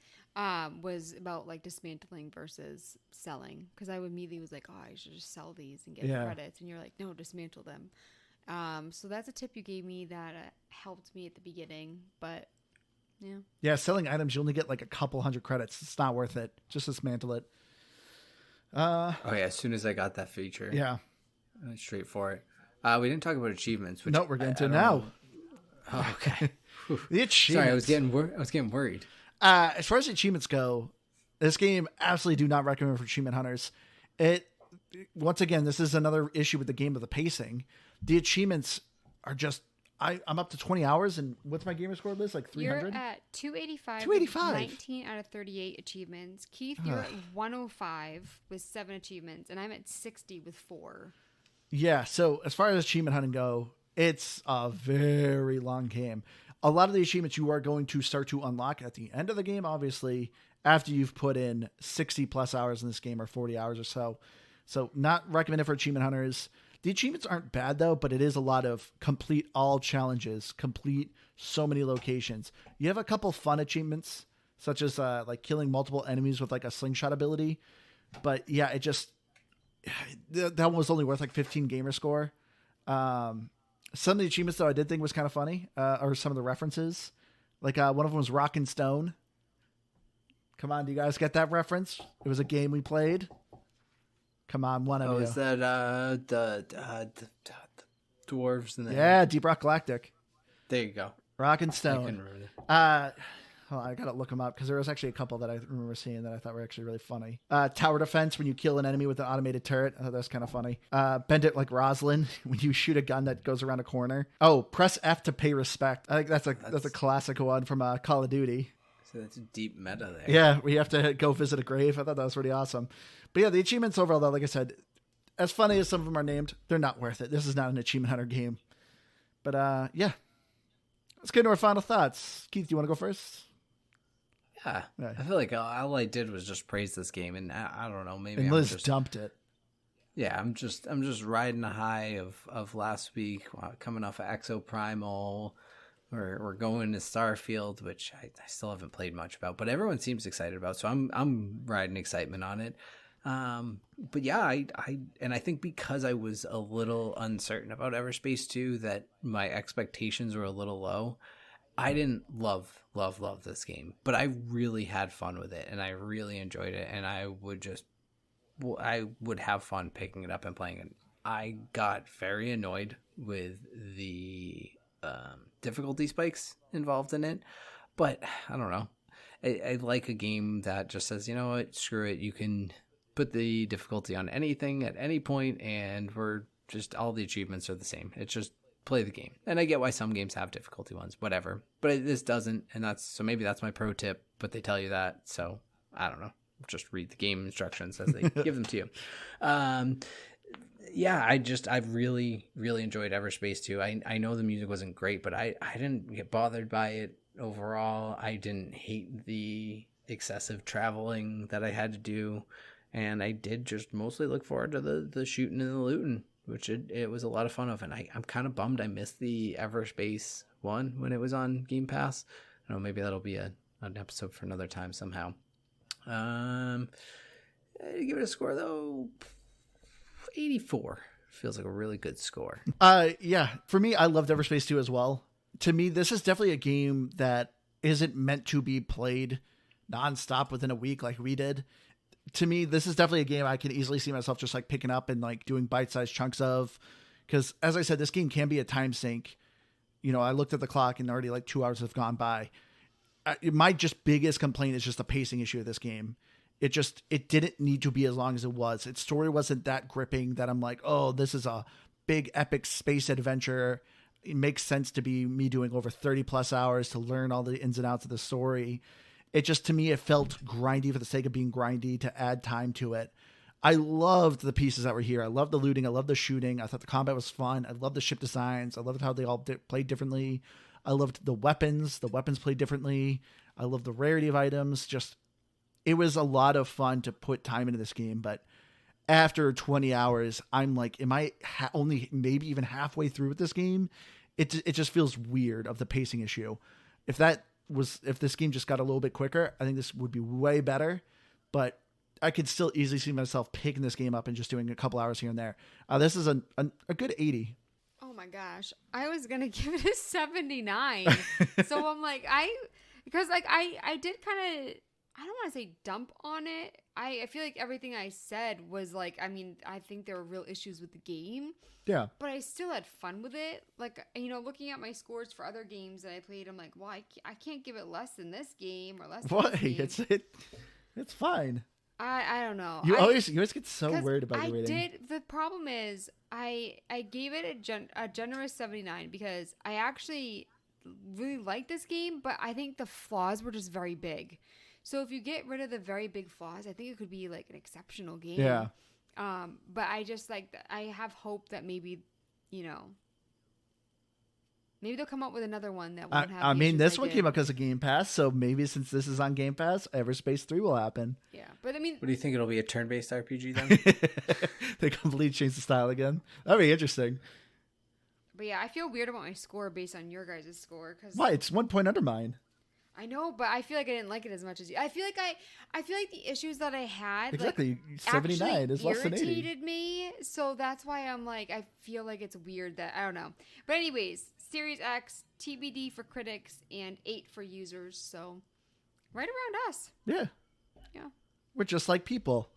was about like dismantling versus selling. Because I immediately was like, oh, I should just sell these and get credits. And you're like, no, dismantle them. So that's a tip you gave me that helped me at the beginning. But yeah, selling items, you only get like a couple hundred credits. It's not worth it. Just dismantle it. As soon as I got that feature, I went straight for it. We didn't talk about achievements. Which no, we're getting to now. Oh, okay. The achievements. Sorry, I was getting worried. As far as achievements go, this game absolutely do not recommend for achievement hunters. Once again, this is another issue with the game of the pacing. The achievements are just. I'm up to 20 hours, and what's my gamer score list? Like 300? You're at 285. 285. 19 out of 38 achievements. Keith, you're at 105 with 7 achievements, and I'm at 60 with 4. Yeah, so as far as achievement hunting go, it's a very long game. A lot of the achievements you are going to start to unlock at the end of the game, obviously, after you've put in 60 plus hours in this game, or 40 hours or so. So not recommended for achievement hunters. The achievements aren't bad, though, but it is a lot of complete all challenges, complete so many locations. You have a couple fun achievements, such as like killing multiple enemies with like a slingshot ability. But yeah, it just, that one was only worth like 15 gamer score. Some of the achievements, though, I did think was kind of funny, or some of the references. Like one of them was Rockin' Stone. Come on, do you guys get that reference? It was a game we played. Come on, one of you. Oh, is that the dwarves? Yeah, Deep Rock Galactic. There you go. Rock and Stone. I couldn't remember that. I gotta look them up because there was actually a couple that I remember seeing that I thought were actually really funny. Tower defense, when you kill an enemy with an automated turret. I thought that was kind of funny. Bend it like Rosalind, when you shoot a gun that goes around a corner. Oh, press F to pay respect. I think that's a classic one from Call of Duty. So that's a deep meta there. Yeah, we have to go visit a grave. I thought that was pretty awesome. But yeah, the achievements overall, though, like I said, as funny as some of them are named, they're not worth it. This is not an achievement hunter game. But yeah, let's get into our final thoughts. Keith, do you want to go first? Yeah, I feel like all I did was just praise this game, and I don't know, maybe and Liz dumped it. Yeah, I'm just riding a high of last week, coming off of Exo Primal. We're going to Starfield, which I still haven't played much about, but everyone seems excited about. So I'm riding excitement on it. But yeah, I think because I was a little uncertain about Everspace 2, that my expectations were a little low. I didn't love this game, but I really had fun with it, and I really enjoyed it, and I would have fun picking it up and playing it. I got very annoyed with the difficulty spikes involved in it, but I don't know. I like a game that just says, you know what, screw it. You can put the difficulty on anything at any point, and we're just, all the achievements are the same. It's just play the game. And I get why some games have difficulty ones, whatever. But this doesn't, and so maybe that's my pro tip, but they tell you that, so I don't know. Just read the game instructions as they give them to you. Yeah, I've really, really enjoyed Everspace 2. I know the music wasn't great, but I didn't get bothered by it overall. I didn't hate the excessive traveling that I had to do, and I did just mostly look forward to the shooting and the looting, which it was a lot of fun of. And I'm kind of bummed I missed the Everspace 1 when it was on Game Pass. I don't know, maybe that'll be an episode for another time somehow. Give it a score though, 84 feels like a really good score. Yeah, for me, I loved Everspace 2 as well. To me, this is definitely a game that isn't meant to be played nonstop within a week like we did. To me, this is definitely a game I can easily see myself just like picking up and like doing bite-sized chunks of, because as I said, this game can be a time sink. You know, I looked at the clock and already like 2 hours have gone by. My just biggest complaint is just the pacing issue of this game. It didn't need to be as long as it was. Its story wasn't that gripping that I'm like, oh, this is a big epic space adventure. It makes sense to be me doing over 30 plus hours to learn all the ins and outs of the story. It just, to me, it felt grindy for the sake of being grindy to add time to it. I loved the pieces that were here. I loved the looting. I loved the shooting. I thought the combat was fun. I loved the ship designs. I loved how they all played differently. I loved the weapons. The weapons played differently. I loved the rarity of items. Just, it was a lot of fun to put time into this game. But after 20 hours, I'm like, am I only maybe even halfway through with this game? It just feels weird of the pacing issue. If this game just got a little bit quicker, I think this would be way better. But I could still easily see myself picking this game up and just doing a couple hours here and there. This is a good 80. Oh my gosh. I was going to give it a 79. So I'm like, because I did kind of, I don't want to say dump on it. I feel like everything I said was like, I mean, I think there were real issues with the game. Yeah. But I still had fun with it. Like, you know, looking at my scores for other games that I played, I'm like, well, I can't give it less than this game or less than this game. It's fine. I don't know. You always get so worried about your rating. The problem is I gave it a generous 79 because I actually really liked this game, but I think the flaws were just very big. So if you get rid of the very big flaws, I think it could be like an exceptional game. Yeah. But I just I have hope that maybe, you know, maybe they'll come up with another one that won't have. I mean, this one came up because of Game Pass, so maybe since this is on Game Pass, Everspace 3 will happen. Yeah, but I mean, what do you think? It'll be a turn-based RPG then? They completely change the style again. That'd be interesting. But yeah, I feel weird about my score based on your guys' score. Why? It's 1 point under mine. I know, but I feel like I didn't like it as much as you. I feel like the issues that I had exactly 79 is less than 80. Irritated me, so that's why I'm like, I feel like it's weird that I don't know. But anyways, Series X, TBD for critics, and 8 for users. So right around us. Yeah. Yeah. We're just like people.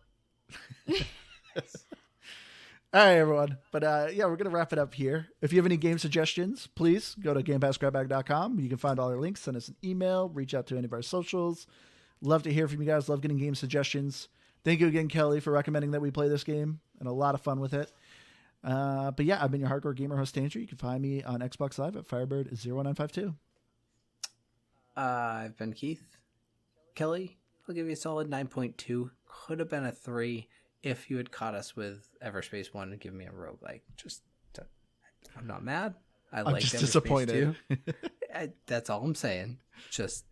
All right, everyone. But yeah, we're going to wrap it up here. If you have any game suggestions, please go to GamePassGrabBag.com. You can find all our links. Send us an email. Reach out to any of our socials. Love to hear from you guys. Love getting game suggestions. Thank you again, Kelly, for recommending that we play this game. And a lot of fun with it. But yeah, I've been your hardcore gamer host, Andrew. You can find me on Xbox Live at Firebird0952. I've been Keith. Kelly, I'll give you a solid 9.2. Could have been a 3 if you had caught us with Everspace 1 and given me a roguelike. I'm not mad. I'm just Everspace disappointed. That's all I'm saying. Just,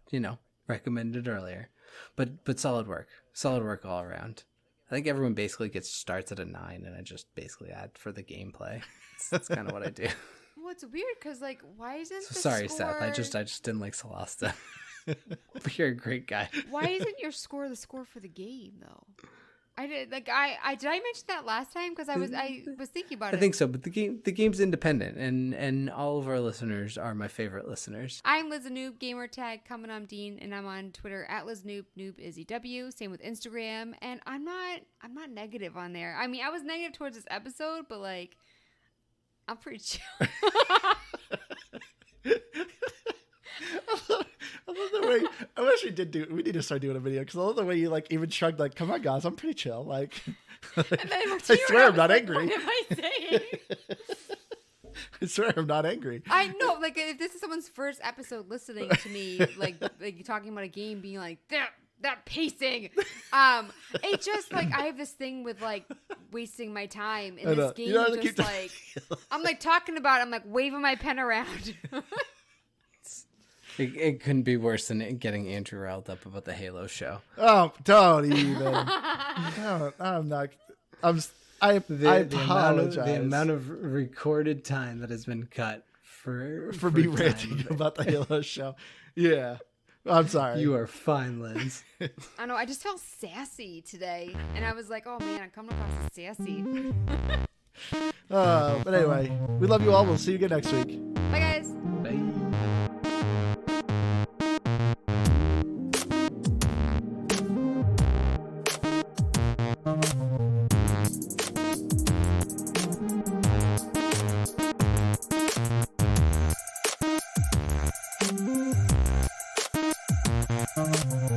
recommended earlier. But solid work. Solid work all around. I think everyone basically starts at a 9, and I just basically add for the gameplay. That's kind of what I do. Well, it's weird because, why isn't the sorry, score... Seth. I just didn't like Celeste. But you're a great guy. Why isn't your score the score for the game, though? I did I did I mention that last time because I was thinking about it. I think so, but the game's independent, and all of our listeners are my favorite listeners. I'm Liz Noob, gamer tag coming on Dean, and I'm on Twitter at Liz Noob, Noob is EW. Same with Instagram, and I'm not negative on there. I mean, I was negative towards this episode, but like, I'm pretty chill. I love the way. I wish we need to start doing a video because I love the way you like even shrugged like, "Come on, guys, I'm pretty chill." Like, I swear I'm not angry. What am I saying? I swear I'm not angry. I know, like if this is someone's first episode listening to me, like talking about a game, being like that pacing, it just like I have this thing with like wasting my time in this game. Just like I'm like talking about, I'm like waving my pen around. It couldn't be worse than getting Andrew riled up about the Halo show. Oh, don't even. I'm not. I apologize. The amount of recorded time that has been cut for me ranting about the Halo show. Yeah. I'm sorry. You are fine, Liz. I know. I just felt sassy today, and I was like, "Oh man, I'm coming across as sassy." But anyway, we love you all. We'll see you again next week. Bye, guys. Bye. Thank you.